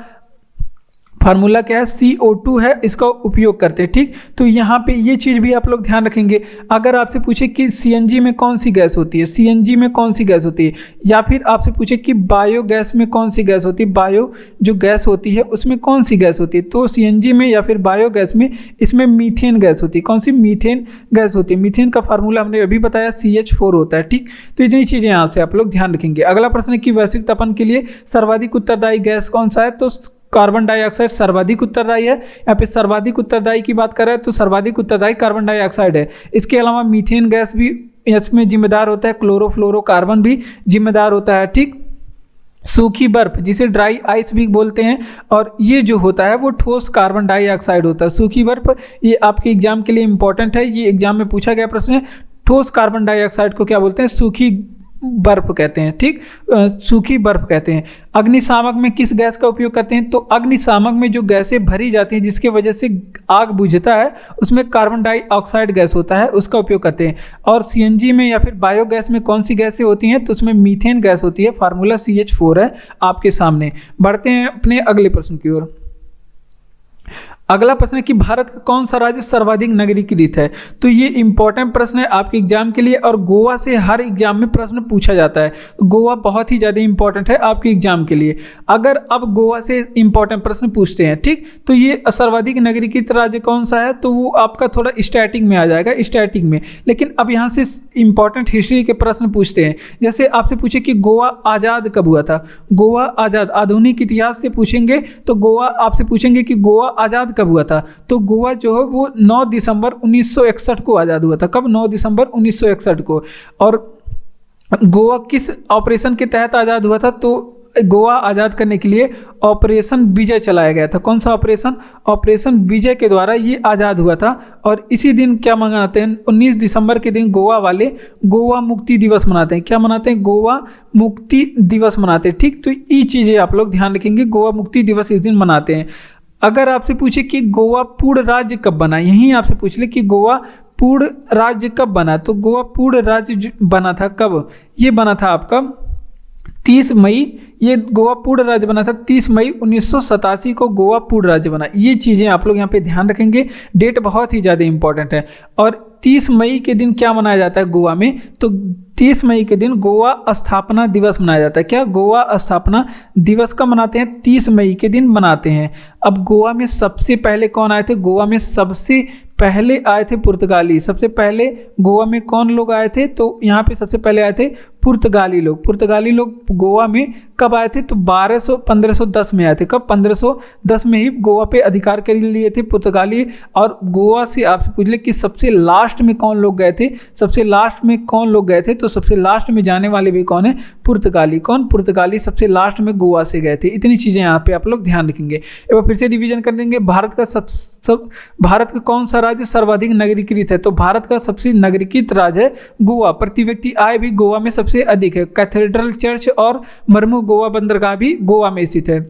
फार्मूला क्या है, CO2 है, इसका उपयोग करते हैं। ठीक, तो यहाँ पे ये चीज़ भी आप लोग ध्यान रखेंगे। अगर आपसे पूछे कि CNG में कौन सी गैस होती है, CNG में कौन सी गैस होती है, या फिर आपसे पूछे कि बायोगैस में कौन सी गैस होती है, बायो जो गैस होती है उसमें कौन सी गैस होती है, तो CNG में या फिर बायोगैस में इसमें मीथेन गैस होती है। कौन सी, मीथेन गैस होती है। मीथेन का फार्मूला हमने अभी बताया, CH4 होता है। ठीक, तो इतनी चीज़ें यहाँ से आप लोग ध्यान रखेंगे। अगला प्रश्न है कि वैश्विक तपन के लिए सर्वाधिक उत्तरदायी गैस कौन सा है, तो कार्बन डाइऑक्साइड सर्वाधिक उत्तरदायी है। यहाँ पे सर्वाधिक उत्तरदायी की बात करें तो सर्वाधिक उत्तरदायी कार्बन डाइऑक्साइड है। इसके अलावा मीथेन गैस भी इसमें जिम्मेदार होता है, क्लोरोफ्लोरोकार्बन भी जिम्मेदार होता है। ठीक, सूखी बर्फ जिसे ड्राई आइस भी बोलते हैं, और ये जो होता है वो ठोस कार्बन डाइऑक्साइड होता है। सूखी बर्फ ये आपके एग्जाम के लिए इंपॉर्टेंट है, ये एग्जाम में पूछा गया प्रश्न है। ठोस कार्बन डाइऑक्साइड को क्या बोलते हैं, सूखी बर्फ कहते हैं। ठीक, सूखी बर्फ कहते हैं। अग्निशामक में किस गैस का उपयोग करते हैं, तो अग्निशामक में जो गैसें भरी जाती हैं जिसके वजह से आग बुझता है उसमें कार्बन डाइऑक्साइड गैस होता है, उसका उपयोग करते हैं। और CNG में या फिर बायोगैस में कौन सी गैसें होती हैं, तो उसमें मीथेन गैस होती है। फार्मूला CH4 है आपके सामने। बढ़ते हैं अपने अगले प्रश्न की ओर। अगला प्रश्न है कि भारत का कौन सा राज्य सर्वाधिक नगरीकृत है, तो ये इंपॉर्टेंट प्रश्न है आपके एग्जाम के लिए, और गोवा से हर एग्जाम में प्रश्न पूछा जाता है। गोवा बहुत ही ज़्यादा इंपॉर्टेंट है आपके एग्जाम के लिए। अगर अब गोवा से इंपॉर्टेंट प्रश्न पूछते हैं, ठीक, तो ये सर्वाधिक नगरीकृत राज्य कौन सा है, तो वो आपका थोड़ा स्टैटिक में आ जाएगा, स्टैटिक में। लेकिन अब यहाँ से इंपॉर्टेंट हिस्ट्री के प्रश्न पूछते हैं। जैसे आपसे पूछे कि गोवा आज़ाद कब हुआ था, गोवा आज़ाद आधुनिक इतिहास से पूछेंगे तो गोवा आपसे पूछेंगे कि गोवा आज़ाद कब हुआ था, तो गोवा जो है वो 9 दिसंबर 1961 को आज़ाद हुआ था। कब, 9 दिसंबर 1961 को। और गोवा किस ऑपरेशन के तहत आज़ाद हुआ था, तो गोवा आज़ाद करने के लिए ऑपरेशन विजय चलाया गया था। कौन सा ऑपरेशन, ऑपरेशन विजय के द्वारा ये आज़ाद हुआ था। और इसी दिन क्या मनाते हैं, 19 दिसंबर के दिन गोवा वाले गोवा मुक्ति दिवस मनाते हैं। क्या मनाते हैं, गोवा मुक्ति दिवस मनाते हैं। ठीक, तो ये चीज़ें आप लोग ध्यान रखेंगे, गोवा मुक्ति दिवस इस दिन मनाते हैं। अगर आपसे पूछे कि गोवा पूर्ण राज्य कब बना, यहीं आपसे पूछ ले कि गोवा पूर्ण राज्य कब बना, तो गोवा पूर्ण राज्य बना था कब, ये बना था आपका 30 मई ये गोवा पूर्ण राज्य बना था, 30 मई 1987 को गोवा पूर्ण राज्य बना। ये चीज़ें आप लोग यहाँ पे ध्यान रखेंगे, डेट बहुत ही ज़्यादा इंपॉर्टेंट है। और 30 मई के दिन क्या मनाया जाता है गोवा में, तो 30 मई के दिन गोवा स्थापना दिवस मनाया जाता है। क्या गोवा स्थापना दिवस कब मनाते हैं? 30 मई के दिन मनाते हैं। अब गोवा में सबसे पहले कौन आए थे? गोवा में सबसे पहले आए थे पुर्तगाली। सबसे पहले गोवा में कौन लोग आए थे? तो यहाँ पे सबसे पहले आए थे पुर्तगाली लोग। पुर्तगाली लोग गोवा में कब आए थे? तो 1510 में आए थे। कब? 1510 में ही गोवा पे अधिकार कर लिए थे पुर्तगाली। और गोवा से आपसे पूछ ले कि सबसे लास्ट में कौन लोग गए थे? सबसे लास्ट में कौन लोग गए थे? तो सबसे लास्ट में जाने वाले भी कौन है? पुर्तगाली। कौन? पुर्तगाली सबसे लास्ट में गोवा से गए थे। इतनी चीज़ें यहाँ पे आप लोग ध्यान रखेंगे। एक बार फिर से रिवीजन कर देंगे। भारत का कौन सा राज्य सर्वाधिक नगरीकृत है? तो भारत का सबसे नगरीकृत राज्य है गोवा। प्रति व्यक्ति आय भी गोवा में सबसे अधिक है। कैथेड्रल चर्च और मरमू गोवा बंदरगाह भी गोवा में स्थित है।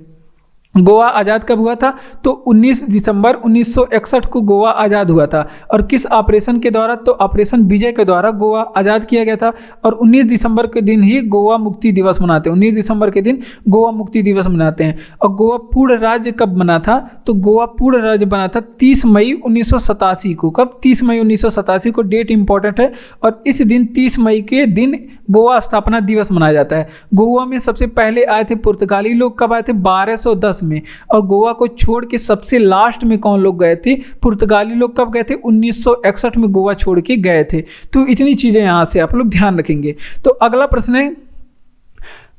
गोवा आज़ाद कब हुआ था? तो 19 दिसंबर 1961 को गोवा आज़ाद हुआ था। और किस ऑपरेशन के द्वारा? तो ऑपरेशन विजय के द्वारा गोवा आज़ाद किया गया था। और 19 दिसंबर के दिन ही गोवा मुक्ति दिवस मनाते हैं। 19 दिसंबर के दिन गोवा मुक्ति दिवस मनाते हैं। और गोवा पूर्ण राज्य कब बना था? तो गोवा पूर्ण राज्य बना था 30 मई 1987 को। कब? 30 मई 1987 को। डेट इंपॉर्टेंट है। और इस दिन 30 मई के दिन गोवा स्थापना दिवस मनाया जाता है। गोवा में सबसे पहले आए थे पुर्तगाली लोग। कब आए थे? 1210 में। और गोवा को छोड़ के सबसे लास्ट में कौन लोग गए थे? पुर्तगाली लोग। कब गए थे? 1961 में गोवा छोड़ के गए थे। तो इतनी चीजें यहां से आप लोग ध्यान रखेंगे। तो अगला प्रश्न है,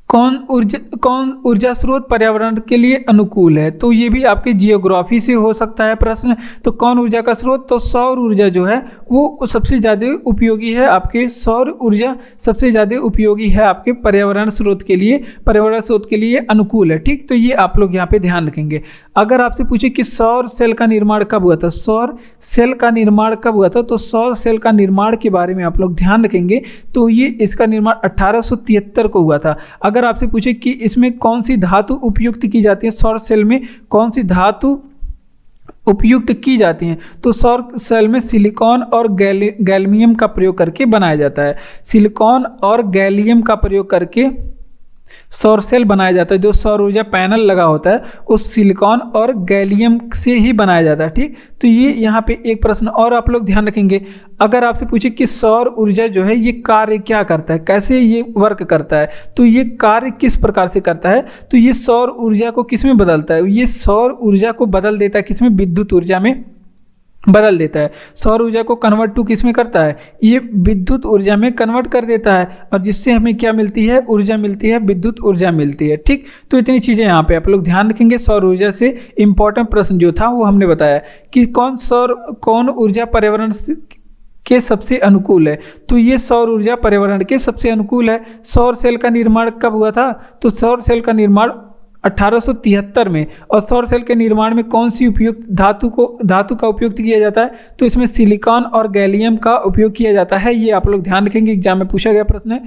कौन ऊर्जा स्रोत पर्यावरण के लिए अनुकूल है? तो ये भी आपके जियोग्राफी से हो सकता है प्रश्न। तो कौन ऊर्जा का स्रोत? तो सौर ऊर्जा जो है वो सबसे ज़्यादा उपयोगी है। आपके सौर ऊर्जा सबसे ज़्यादा उपयोगी है आपके पर्यावरण स्रोत के लिए, पर्यावरण स्रोत के लिए अनुकूल है। ठीक, तो ये आप लोग यहाँ पे ध्यान रखेंगे। अगर आपसे पूछे कि सौर सेल का निर्माण कब हुआ था? सौर सेल का निर्माण कब हुआ था? तो सौर सेल का निर्माण के बारे में आप लोग ध्यान रखेंगे। तो ये इसका निर्माण 1873 को हुआ था। अगर आपसे पूछे कि इसमें कौन सी धातु उपयुक्त की जाती है, सौर सेल में कौन सी धातु उपयुक्त की जाती हैं, तो सौर सेल में सिलिकॉन और गैलियम का प्रयोग करके बनाया जाता है। सिलिकॉन और गैलियम का प्रयोग करके सौर सेल बनाया जाता है। जो सौर ऊर्जा पैनल लगा होता है उस सिलिकॉन और गैलियम से ही बनाया जाता है। ठीक, तो ये यहाँ पे एक प्रश्न और आप लोग ध्यान रखेंगे। अगर आपसे पूछे कि सौर ऊर्जा जो है ये कार्य क्या करता है, कैसे ये वर्क करता है, तो ये कार्य किस प्रकार से करता है? तो ये सौर ऊर्जा को किस में बदलता है? ये सौर ऊर्जा को बदल देता है किसमें? विद्युत ऊर्जा में बदल देता है। सौर ऊर्जा को कन्वर्ट टू किस में करता है? ये विद्युत ऊर्जा में कन्वर्ट कर देता है। और जिससे हमें क्या मिलती है? ऊर्जा मिलती है, विद्युत ऊर्जा मिलती है। ठीक, तो इतनी चीज़ें यहाँ पे आप लोग ध्यान रखेंगे। सौर ऊर्जा से इंपॉर्टेंट प्रश्न जो था वो हमने बताया कि कौन ऊर्जा पर्यावरण के सबसे अनुकूल है? तो ये सौर ऊर्जा पर्यावरण के सबसे अनुकूल है। सौर सेल का निर्माण कब हुआ था? तो सौर सेल का निर्माण 1873 में। और सौर सेल के निर्माण में कौन सी उपयुक्त धातु का उपयोग किया जाता है? तो इसमें सिलिकॉन और गैलियम का उपयोग किया जाता है। ये आप लोग ध्यान रखेंगे, एग्जाम में पूछा गया प्रश्न है।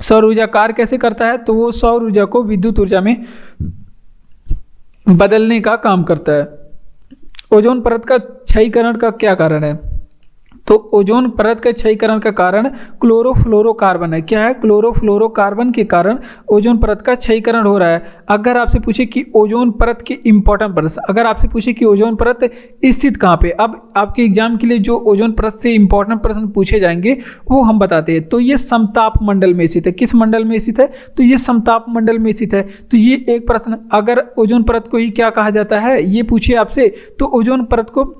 सौर ऊर्जा कार्य कैसे करता है? तो वो सौर ऊर्जा को विद्युत ऊर्जा में बदलने का काम करता है। ओजोन परत का क्षयीकरण का क्या कारण है? तो ओजोन परत के क्षयीकरण का कारण क्लोरोफ्लोरोकार्बन है। क्या है? क्लोरोफ्लोरोकार्बन के कारण ओजोन परत का क्षयीकरण हो रहा है। अगर आपसे पूछे कि ओजोन परत के इंपॉर्टेंट प्रश्न, अगर आपसे पूछे कि ओजोन परत स्थित कहाँ पे, अब आपके एग्जाम के लिए जो ओजोन परत से इंपॉर्टेंट प्रश्न पूछे जाएंगे वो हम बताते हैं। तो ये समताप मंडल में स्थित है। किस मंडल में स्थित है? तो ये समताप मंडल में स्थित है। तो ये एक प्रश्न, अगर ओजोन परत को ही क्या कहा जाता है ये पूछे आपसे, तो ओजोन परत को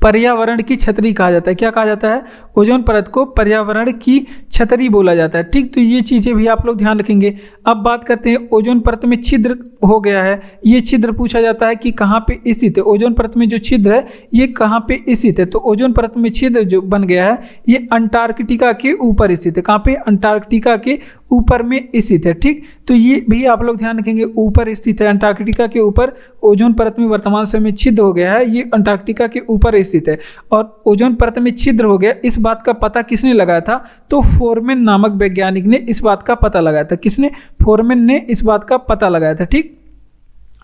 पर्यावरण की छतरी कहा जाता है। क्या कहा जाता है? ओजोन परत को पर्यावरण की छतरी बोला जाता है। ठीक, तो ये चीज़ें भी आप लोग ध्यान रखेंगे। अब बात करते हैं ओजोन परत में छिद्र हो गया है। ये छिद्र पूछा जाता है कि कहाँ पे स्थित है। ओजोन परत में जो छिद्र है ये कहाँ पे स्थित है? तो ओजोन परत में छिद्र जो बन गया है ये अंटार्कटिका के ऊपर स्थित है। कहाँ पे? अंटार्कटिका के ऊपर में स्थित है। ठीक, तो ये भी आप लोग ध्यान रखेंगे, ऊपर स्थित है, अंटार्कटिका के ऊपर ओजोन परत में वर्तमान समय में छिद्र हो गया है, ये अंटार्कटिका के ऊपर स्थित है। और ओजोन परत में छिद्र हो गया, इस बात का पता किसने लगाया था? तो फोरमैन नामक वैज्ञानिक ने इस बात का पता लगाया था। किसने? फोरमैन ने इस बात का पता लगाया था। ठीक,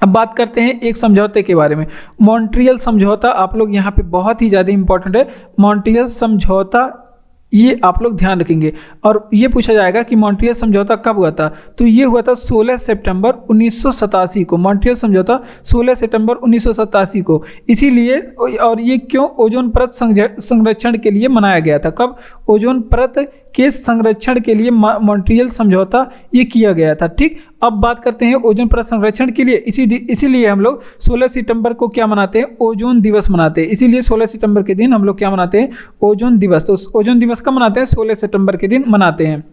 अब बात करते हैं एक समझौते के बारे में। मॉन्ट्रियल समझौता आप लोग यहाँ पे बहुत ही ज़्यादा इंपॉर्टेंट है। मॉन्ट्रियल समझौता ये आप लोग ध्यान रखेंगे। और ये पूछा जाएगा कि मॉन्ट्रियल समझौता कब हुआ था, तो ये हुआ था 16 सितंबर 1987 को। मॉन्ट्रियल समझौता 16 सितंबर 1987 को। इसीलिए, और ये क्यों, ओजोन परत संरक्षण के लिए मनाया गया था। कब? ओजोन परत के संरक्षण के लिए मॉन्ट्रियल समझौता ये किया गया था। ठीक, अब बात करते हैं ओजोन परत संरक्षण के लिए। इसीलिए हम लोग 16 सितंबर को क्या मनाते हैं? ओजोन दिवस मनाते हैं। इसीलिए 16 सितंबर के दिन हम लोग क्या मनाते हैं? ओजोन दिवस। तो ओजोन दिवस कब मनाते हैं? 16 सितंबर के दिन मनाते हैं।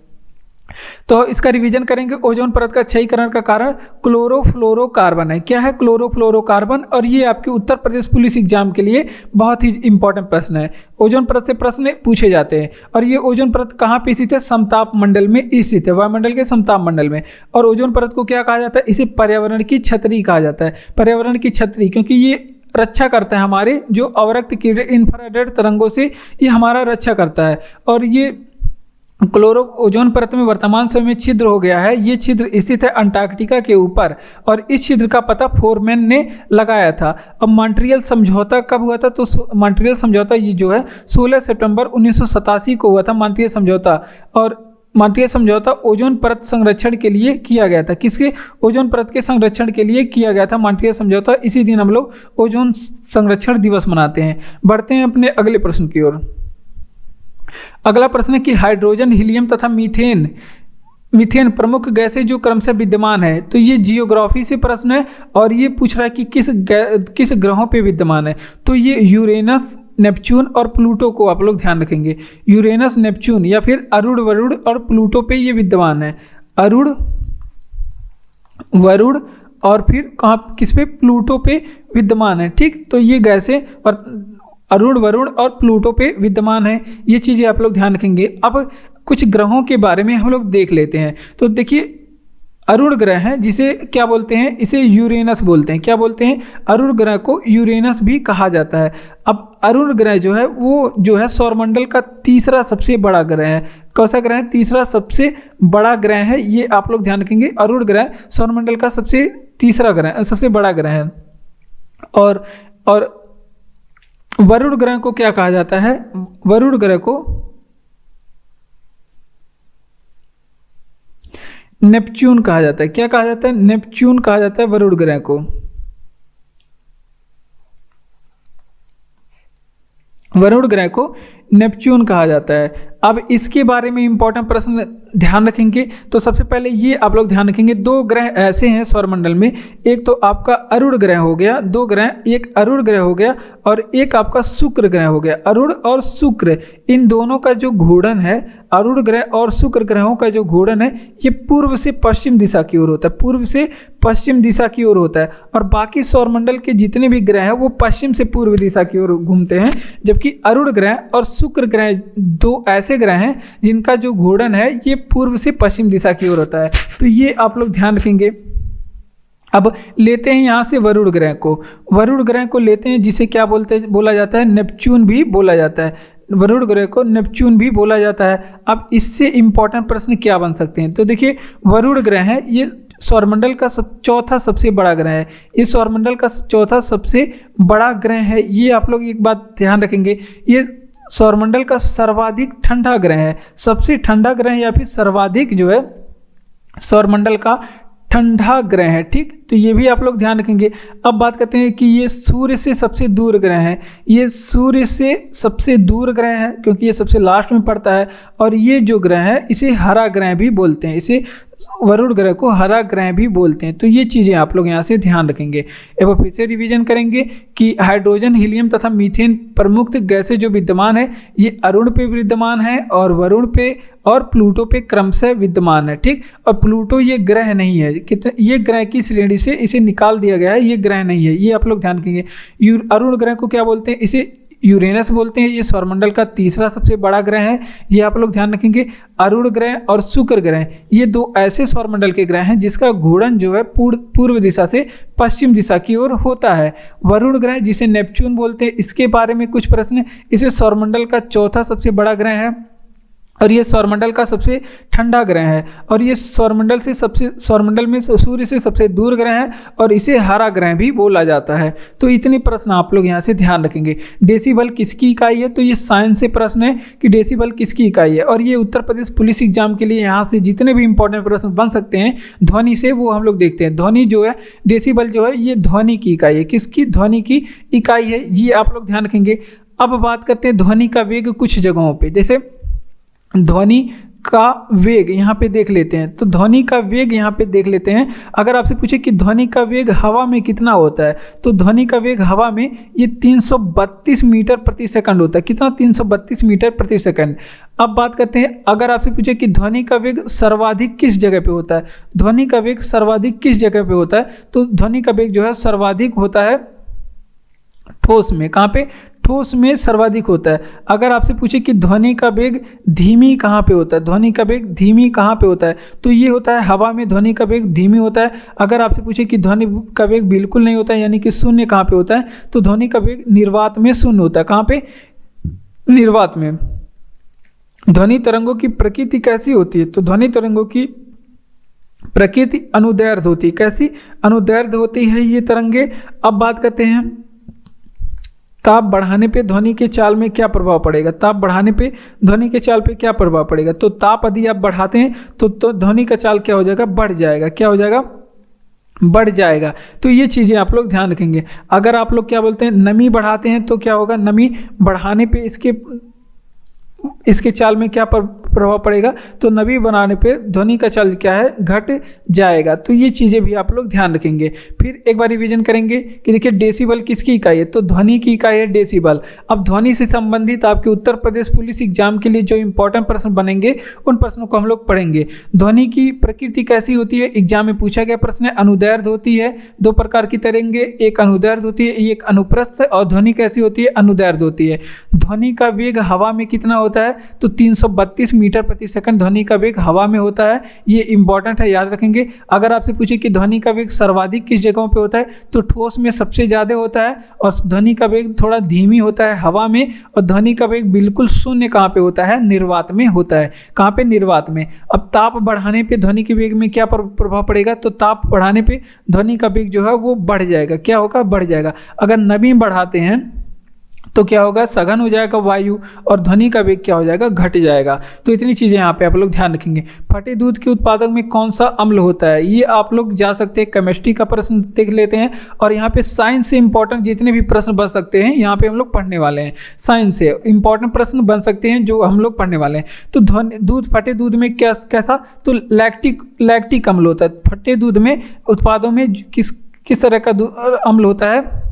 तो इसका रिवीजन करेंगे। ओजोन परत का क्षयीकरण का कारण क्लोरोफ्लोरोकार्बन है। क्या है? क्लोरोफ्लोरोकार्बन। और ये आपके उत्तर प्रदेश पुलिस एग्जाम के लिए बहुत ही इंपॉर्टेंट प्रश्न है। ओजोन परत से प्रश्न पूछे जाते हैं। और ये ओजोन परत कहाँ पे स्थित है? समताप मंडल में स्थित है, वायुमंडल के समताप मंडल में। और ओजोन परत को क्या कहा जाता है? इसे पर्यावरण की छतरी कहा जाता है। पर्यावरण की छतरी, क्योंकि ये रक्षा करता है हमारे जो अवरक्त किरण इंफ्रारेड तरंगों से, ये हमारा रक्षा करता है। और ये ओजोन परत में वर्तमान समय में छिद्र हो गया है। ये छिद्र स्थित है अंटार्कटिका के ऊपर, और इस छिद्र का पता फोरमैन ने लगाया था। अब मॉन्ट्रियल समझौता कब हुआ था? तो मॉन्ट्रियल समझौता ये जो है 16 सितंबर 1987 को हुआ था मॉन्ट्रियल समझौता। और मॉन्ट्रियल समझौता ओजोन परत संरक्षण के लिए किया गया था। किसके? ओजोन परत के संरक्षण के लिए किया गया था मॉन्ट्रियल समझौता। इसी दिन हम लोग ओजोन संरक्षण दिवस मनाते हैं। बढ़ते हैं अपने अगले प्रश्न की ओर। अगला प्रश्न है कि हाइड्रोजन, हीलियम तथा मीथेन प्रमुख गैसें जो क्रमशः विद्यमान है। तो ये जियोग्राफी से प्रश्न है, और ये पूछ रहा है कि किस ग्रहों पे विद्यमान है। तो ये यूरेनस, नेपच्यून और प्लूटो को आप लोग ध्यान रखेंगे। यूरेनस, नेपच्यून या फिर अरुण, वरुण और प्लूटो पे ये विद्यमान है। अरुण, वरुण और फिर कहाँ, किस पे? प्लूटो पे विद्यमान है। ठीक, तो ये गैसें अरुण, वरुण और प्लूटो पे विद्यमान है। ये चीज़ें आप लोग ध्यान रखेंगे। अब कुछ ग्रहों के बारे में हम लोग देख लेते हैं। तो देखिए, अरुण ग्रह है जिसे क्या बोलते हैं? इसे यूरेनस बोलते हैं। क्या बोलते हैं? अरुण ग्रह को यूरेनस भी कहा जाता है। अब अरुण ग्रह जो है वो जो है सौरमंडल का तीसरा सबसे बड़ा ग्रह है। कौन-सा ग्रह है? तीसरा सबसे बड़ा ग्रह है। ये आप लोग ध्यान रखेंगे। अरुण ग्रह सौरमंडल का तीसरा ग्रह, सबसे बड़ा ग्रह है। और वरुण ग्रह को क्या कहा जाता है? वरुण ग्रह को नेपच्यून कहा जाता है। क्या कहा जाता है? नेपच्यून कहा जाता है वरुण ग्रह को। वरुण ग्रह को नेपच्यून कहा जाता है। अब इसके बारे में इंपॉर्टेंट प्रश्न ध्यान रखेंगे। तो सबसे पहले ये आप लोग ध्यान रखेंगे, दो ग्रह ऐसे हैं सौरमंडल में। एक तो आपका अरुण ग्रह हो गया, दो ग्रह, एक अरुण ग्रह हो गया और एक आपका शुक्र ग्रह हो गया। अरुण और शुक्र, इन दोनों का जो घूर्णन है, अरुण ग्रह और शुक्र ग्रहों का जो घूर्णन है, ये पूर्व से पश्चिम दिशा की ओर होता है। पूर्व से पश्चिम दिशा की ओर होता है। और बाकी सौरमंडल के जितने भी ग्रह हैं वो पश्चिम से पूर्व दिशा की ओर घूमते हैं। जबकि अरुण ग्रह और शुक्र ग्रह दो ऐसे ग्रह हैं जिनका जो घूर्णन है ये पूर्व से पश्चिम दिशा की ओर होता है। तो ये आप लोग ध्यान रखेंगे। अब लेते हैं यहाँ से वरुण ग्रह को। वरुण ग्रह को लेते हैं, जिसे क्या बोला जाता है? नेपच्यून भी बोला जाता है। वरुण ग्रह को नेपच्यून भी बोला जाता है। अब इससे इंपॉर्टेंट प्रश्न क्या बन सकते हैं? तो देखिए, वरुण ग्रह है ये सौरमंडल का चौथा सबसे बड़ा ग्रह है। ये सौरमंडल का चौथा सबसे बड़ा ग्रह है। ये आप लोग एक बात ध्यान रखेंगे, ये सौरमंडल का सर्वाधिक ठंडा ग्रह है। सबसे ठंडा ग्रह या फिर सर्वाधिक जो है सौरमंडल का ठंडा ग्रह है। ठीक, तो ये भी आप लोग ध्यान रखेंगे। अब बात करते हैं कि ये सूर्य से सबसे दूर ग्रह है। ये सूर्य से सबसे दूर ग्रह है क्योंकि ये सबसे लास्ट में पड़ता है। और ये जो ग्रह है इसे हरा ग्रह भी बोलते हैं। इसे वरुण ग्रह को हरा ग्रह भी बोलते हैं। तो ये चीज़ें आप लोग यहाँ से ध्यान रखेंगे। एक बार फिर से रिवीजन करेंगे कि हाइड्रोजन, हीलियम तथा मीथेन प्रमुख गैसें जो विद्यमान है ये अरुण पे विद्यमान है और वरुण पे और प्लूटो पे क्रमशः विद्यमान है। ठीक, और प्लूटो ये ग्रह नहीं है, ये ग्रह की श्रेणी से इसे निकाल दिया गया है, ये ग्रह नहीं है। ये आप लोग ध्यान रखेंगे। अरुण ग्रह को क्या बोलते हैं? इसे यूरेनस बोलते हैं। ये सौरमंडल का तीसरा सबसे बड़ा ग्रह है। ये आप लोग ध्यान रखेंगे। अरुण ग्रह और शुक्र ग्रह ये दो ऐसे सौरमंडल के ग्रह हैं जिसका घूर्णन जो है पूर्व दिशा से पश्चिम दिशा की ओर होता है। वरुण ग्रह जिसे नेपच्यून बोलते हैं, इसके बारे में कुछ प्रश्न। इसे सौरमंडल का चौथा सबसे बड़ा ग्रह है। और ये सौरमंडल का सबसे ठंडा ग्रह है, और ये सौरमंडल में सूर्य से सबसे दूर ग्रह है, और इसे हरा ग्रह भी बोला जाता है। तो इतने प्रश्न आप लोग यहाँ से ध्यान रखेंगे। डेसिबल किसकी इकाई है, तो ये साइंस से प्रश्न है कि डेसिबल किसकी इकाई है। और ये उत्तर प्रदेश पुलिस एग्जाम के लिए यहाँ से जितने भी इंपॉर्टेंट प्रश्न बन सकते हैं ध्वनि से, वो हम लोग देखते हैं। ध्वनि जो है, डेसिबल जो है, ये ध्वनि की इकाई है। किसकी? ध्वनि की इकाई है, ये आप लोग ध्यान रखेंगे। अब बात करते हैं ध्वनि का वेग कुछ जगहों पे, जैसे ध्वनि का वेग यहाँ पे देख लेते हैं। तो ध्वनि का वेग यहाँ पे देख लेते हैं। अगर आपसे पूछे कि ध्वनि का वेग हवा में कितना होता है, तो ध्वनि का वेग हवा में ये 332 मीटर प्रति सेकंड होता है। कितना? 332 मीटर प्रति सेकंड। अब बात करते हैं, अगर आपसे पूछे कि ध्वनि का वेग सर्वाधिक किस जगह पे होता है, ध्वनि का वेग सर्वाधिक किस जगह पे होता है, तो ध्वनि का वेग जो है सर्वाधिक होता है ठोस में। कहाँ पे? ठोस में सर्वाधिक होता है। अगर आपसे पूछे कि ध्वनि का वेग धीमी कहाँ पे होता है, ध्वनि का वेग धीमी कहाँ पे होता है, तो ये होता है हवा में ध्वनि का वेग धीमी होता है। अगर आपसे पूछे कि ध्वनि का वेग बिल्कुल नहीं होता है, यानी कि शून्य कहाँ पे होता है, तो ध्वनि का वेग निर्वात में शून्य होता है। कहाँ पे? निर्वात में। ध्वनि तरंगों की प्रकृति कैसी होती है, तो ध्वनि तरंगों की प्रकृति अनुदैर्ध्य होती है। कैसी? अनुदैर्ध्य होती है ये तरंगे। अब बात करते हैं, ताप बढ़ाने पे ध्वनि के चाल में क्या प्रभाव पड़ेगा, ताप बढ़ाने पे ध्वनि के चाल पे क्या प्रभाव पड़ेगा, तो ताप यदि आप बढ़ाते हैं तो ध्वनि का चाल क्या हो जाएगा? बढ़ जाएगा। क्या हो जाएगा? बढ़ जाएगा। तो ये चीज़ें आप लोग ध्यान रखेंगे। अगर आप लोग क्या बोलते हैं, नमी बढ़ाते हैं तो क्या होगा? नमी बढ़ाने पे इसके चाल में क्या प्रभाव पड़ेगा, तो नमी बनाने पे ध्वनि का चाल क्या है? घट जाएगा। तो ये चीज़ें भी आप लोग ध्यान रखेंगे। फिर एक बार रिवीजन करेंगे कि देखिए डेसिबल किसकी इकाई है, तो ध्वनि की इकाई है डेसिबल। अब ध्वनि से संबंधित आपके उत्तर प्रदेश पुलिस एग्जाम के लिए जो इंपॉर्टेंट प्रश्न बनेंगे उन प्रश्नों को हम लोग पढ़ेंगे। ध्वनि की प्रकृति कैसी होती है, एग्जाम में पूछा गया प्रश्न है। अनुदैर्ध्य होती है, दो प्रकार की तरंगे, एक अनुदैर्ध्य होती है, एक अनुप्रस्थ। और ध्वनि कैसी होती है? अनुदैर्ध्य होती है। ध्वनि का वेग हवा में कितना होता है, तो 332 मीटर प्रति सेकंड ध्वनि का वेग हवा में होता है। ये इंपॉर्टेंट है, याद रखेंगे। अगर आपसे पूछे कि ध्वनि का वेग सर्वाधिक किस जगहों पे होता है, तो ठोस में सबसे ज़्यादा होता है, और ध्वनि का वेग थोड़ा धीमी होता है हवा में, और ध्वनि का वेग बिल्कुल शून्य कहाँ पे होता है? निर्वात में होता है। कहाँ पे? निर्वात में। अब ताप बढ़ाने पे ध्वनि के वेग में क्या प्रभाव पड़ेगा, तो ताप बढ़ाने पे ध्वनि का वेग जो है वो बढ़ जाएगा। क्या होगा? बढ़ जाएगा। अगर नमी बढ़ाते हैं तो क्या होगा? सघन हो जाएगा वायु, और ध्वनि का वेग क्या हो जाएगा? घट जाएगा। तो इतनी चीज़ें यहाँ पे आप लोग ध्यान रखेंगे। फटे दूध के उत्पादक में कौन सा अम्ल होता है, ये आप लोग जा सकते हैं, केमिस्ट्री का प्रश्न देख लेते हैं। और यहाँ पे साइंस से इंपॉर्टेंट जितने भी प्रश्न बन सकते हैं यहाँ पे हम लोग पढ़ने वाले हैं। साइंस से इंपॉर्टेंट प्रश्न बन सकते हैं जो हम लोग पढ़ने वाले हैं। तो दूध, फटे दूध में कैसा, तो लैक्टिक अम्ल होता है। फटे दूध में उत्पादों में किस तरह का अम्ल होता है?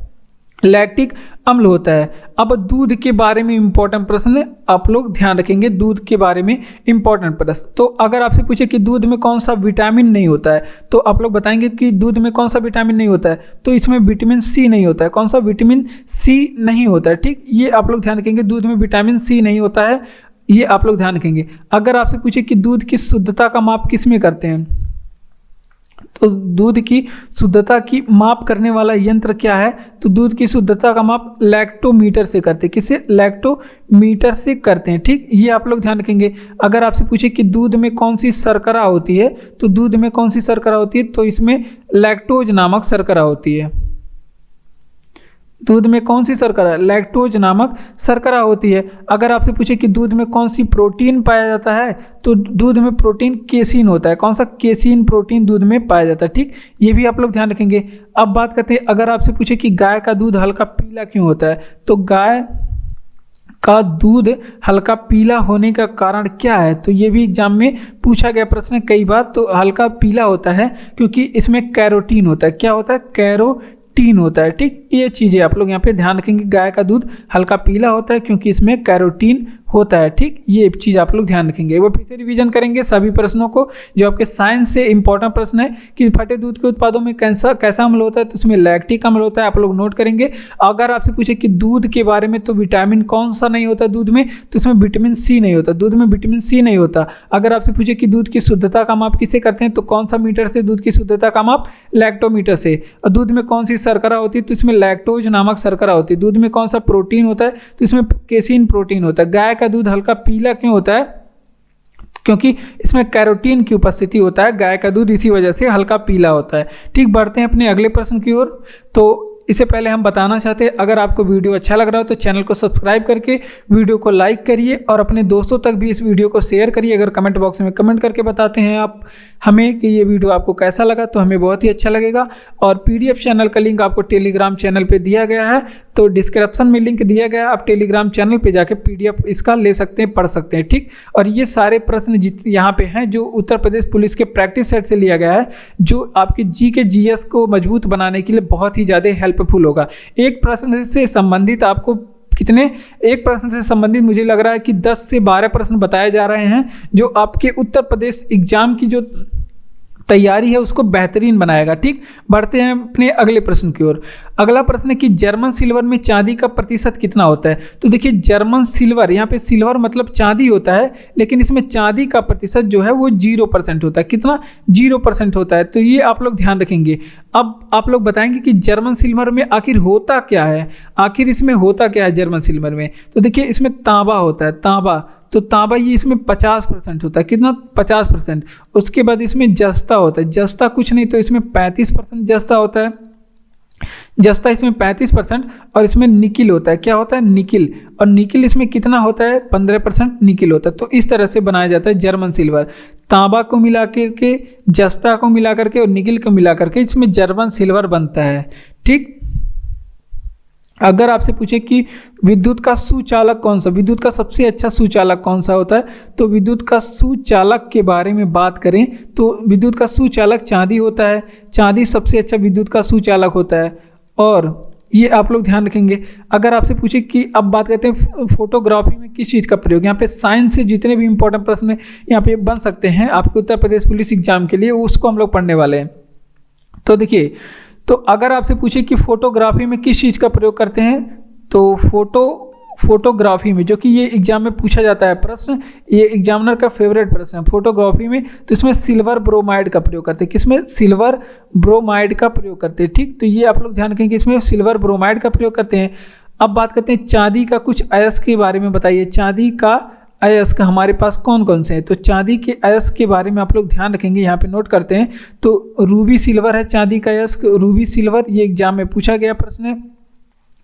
लैक्टिक अम्ल होता है। अब दूध के बारे में इंपॉर्टेंट प्रश्न आप लोग ध्यान रखेंगे। दूध के बारे में इंपॉर्टेंट प्रश्न, तो अगर आपसे पूछे कि दूध में कौन सा विटामिन नहीं होता है, तो आप लोग बताएंगे कि दूध में कौन सा विटामिन नहीं होता है, तो इसमें विटामिन सी नहीं होता है। कौन सा? विटामिन सी नहीं होता है। ठीक, ये आप लोग ध्यान रखेंगे। दूध में विटामिन सी नहीं होता है, ये आप लोग ध्यान रखेंगे। अगर आपसे पूछे कि दूध की शुद्धता का माप किस में करते हैं, तो दूध की शुद्धता की माप करने वाला यंत्र क्या है, तो दूध की शुद्धता का माप लैक्टोमीटर से करते हैं। किससे? लैक्टोमीटर से करते हैं। ठीक, ये आप लोग ध्यान रखेंगे। अगर आपसे पूछे कि दूध में कौन सी शर्करा होती है, तो दूध में कौन सी शर्करा होती है, तो इसमें लैक्टोज नामक शर्करा होती है। दूध में कौन सी शर्करा? लैक्टोज नामक शर्करा होती है। अगर आपसे पूछे कि दूध में कौन सी प्रोटीन पाया जाता है, तो दूध में प्रोटीन केसीन होता है। कौन सा? केसीन प्रोटीन दूध में पाया जाता है। ठीक, ये भी आप लोग ध्यान रखेंगे। अब बात करते हैं, अगर आपसे पूछे कि गाय का दूध हल्का पीला क्यों होता है, तो गाय का दूध हल्का पीला होने का कारण क्या है, तो ये भी एग्जाम में पूछा गया प्रश्न कई बार। तो हल्का पीला होता है क्योंकि इसमें कैरोटीन होता है। क्या होता है? कैरोटीन होता है। ठीक, ये चीज़ें आप लोग यहाँ पे ध्यान रखेंगे। गाय का दूध हल्का पीला होता है क्योंकि इसमें कैरोटीन होता है। ठीक, ये चीज़ आप लोग ध्यान रखेंगे। वो फिर से रिवीजन करेंगे सभी प्रश्नों को जो आपके साइंस से इंपॉर्टेंट प्रश्न है कि फटे दूध के उत्पादों में कैसा अम्ल होता है, तो उसमें लैक्टिक अम्ल होता है। आप लोग नोट करेंगे। अगर आपसे पूछे कि दूध के बारे में, तो विटामिन कौन सा नहीं होता दूध में, तो इसमें विटामिन सी नहीं होता। दूध में विटामिन सी नहीं होता। अगर आपसे पूछे कि दूध की शुद्धता का माप किसे करते हैं, तो कौन सा मीटर से दूध की शुद्धता का माप? लैक्टोमीटर से। और दूध में कौन सी शर्करा होती है, तो इसमें लैक्टोज नामक शर्करा होती है। दूध में कौन सा प्रोटीन होता है, तो इसमें केसीन प्रोटीन होता है। गाय का दूध हल्का पीला क्यों होता है, क्योंकि इसमें कैरोटीन की उपस्थिति होता है। गाय का दूध इसी वजह से हल्का पीला होता है। ठीक, बढ़ते हैं अपने अगले प्रश्न की ओर। तो इससे पहले हम बताना चाहते हैं, अगर आपको वीडियो अच्छा लग रहा हो तो चैनल को सब्सक्राइब करके वीडियो को लाइक करिए और अपने दोस्तों तक भी इस वीडियो को शेयर करिए। अगर कमेंट बॉक्स में कमेंट करके बताते हैं आप हमें कि ये वीडियो आपको कैसा लगा तो हमें बहुत ही अच्छा लगेगा। और PDF चैनल का लिंक आपको टेलीग्राम चैनल पे दिया गया है, तो डिस्क्रिप्शन में लिंक दिया गया है, आप टेलीग्राम चैनल पे जाके PDF इसका ले सकते हैं, पढ़ सकते हैं। ठीक, और ये सारे प्रश्न यहाँ पे हैं जो उत्तर प्रदेश पुलिस के प्रैक्टिस सेट से लिया गया है, जो आपके GS को मजबूत बनाने के लिए बहुत ही ज़्यादा हेल्पफुल होगा। एक प्रश्न से संबंधित आपको एक प्रश्न से संबंधित मुझे लग रहा है कि 10 से 12 प्रश्न बताए जा रहे हैं, जो आपके उत्तर प्रदेश एग्जाम की जो तैयारी है उसको बेहतरीन बनाएगा। ठीक, बढ़ते हैं अपने अगले प्रश्न की ओर। अगला प्रश्न है कि जर्मन सिल्वर में चांदी का प्रतिशत कितना होता है। तो देखिए, जर्मन सिल्वर, यहाँ पे सिल्वर मतलब चांदी होता है, लेकिन इसमें चांदी का प्रतिशत जो है वो 0% होता है। कितना? 0% होता है। तो ये आप लोग ध्यान रखेंगे। अब आप लोग बताएंगे कि जर्मन सिल्वर में आखिर होता क्या है, आखिर इसमें होता क्या है जर्मन सिल्वर में। तो देखिए, इसमें तांबा होता है, तांबा। तो तांबा ये इसमें 50% होता है। कितना? 50%। उसके बाद इसमें जस्ता होता है, जस्ता कुछ नहीं तो इसमें 35% जस्ता होता है, जस्ता इसमें 35%। और इसमें निकिल होता है। क्या होता है? निकिल। और निकिल इसमें कितना होता है? 15% निकिल होता है। तो इस तरह से बनाया जाता है जर्मन सिल्वर। तांबा को मिला करके, जस्ता को मिला करके और निकिल को मिला करके इसमें जर्मन सिल्वर बनता है। ठीक, अगर आपसे पूछे कि विद्युत का सुचालक कौन सा, विद्युत का सबसे अच्छा सुचालक कौन सा होता है, तो विद्युत का सुचालक के बारे में बात करें तो विद्युत का सुचालक चांदी होता है। चांदी सबसे अच्छा विद्युत का सुचालक होता है। और ये आप लोग ध्यान रखेंगे। अगर आपसे पूछे कि अब बात करते हैं फोटोग्राफी में किस चीज़ का प्रयोग, यहाँ पे साइंस से जितने भी इंपॉर्टेंट प्रश्न यहाँ पे बन सकते हैं आपके उत्तर प्रदेश पुलिस एग्जाम के लिए, उसको हम लोग पढ़ने वाले हैं। तो देखिए, तो अगर आपसे पूछे कि फोटोग्राफी में किस चीज़ का प्रयोग करते हैं, तो फोटोग्राफी में, जो कि ये एग्जाम में पूछा जाता है प्रश्न, ये एग्जामिनर का फेवरेट प्रश्न है फोटोग्राफी में, तो इसमें सिल्वर ब्रोमाइड का प्रयोग करते हैं। किसमें? सिल्वर ब्रोमाइड का प्रयोग करते हैं। ठीक, तो ये आप लोग ध्यान रखें कि इसमें सिल्वर ब्रोमाइड का प्रयोग करते हैं। अब बात करते हैं चांदी का कुछ अयस्क के बारे में बताइए। चांदी का अयस्क हमारे पास कौन कौन से हैं, तो चांदी के अयस्क के बारे में आप लोग ध्यान रखेंगे, यहाँ पे नोट करते हैं। तो रूबी सिल्वर है चांदी का अयस्क, रूबी सिल्वर, ये एग्जाम में पूछा गया प्रश्न है।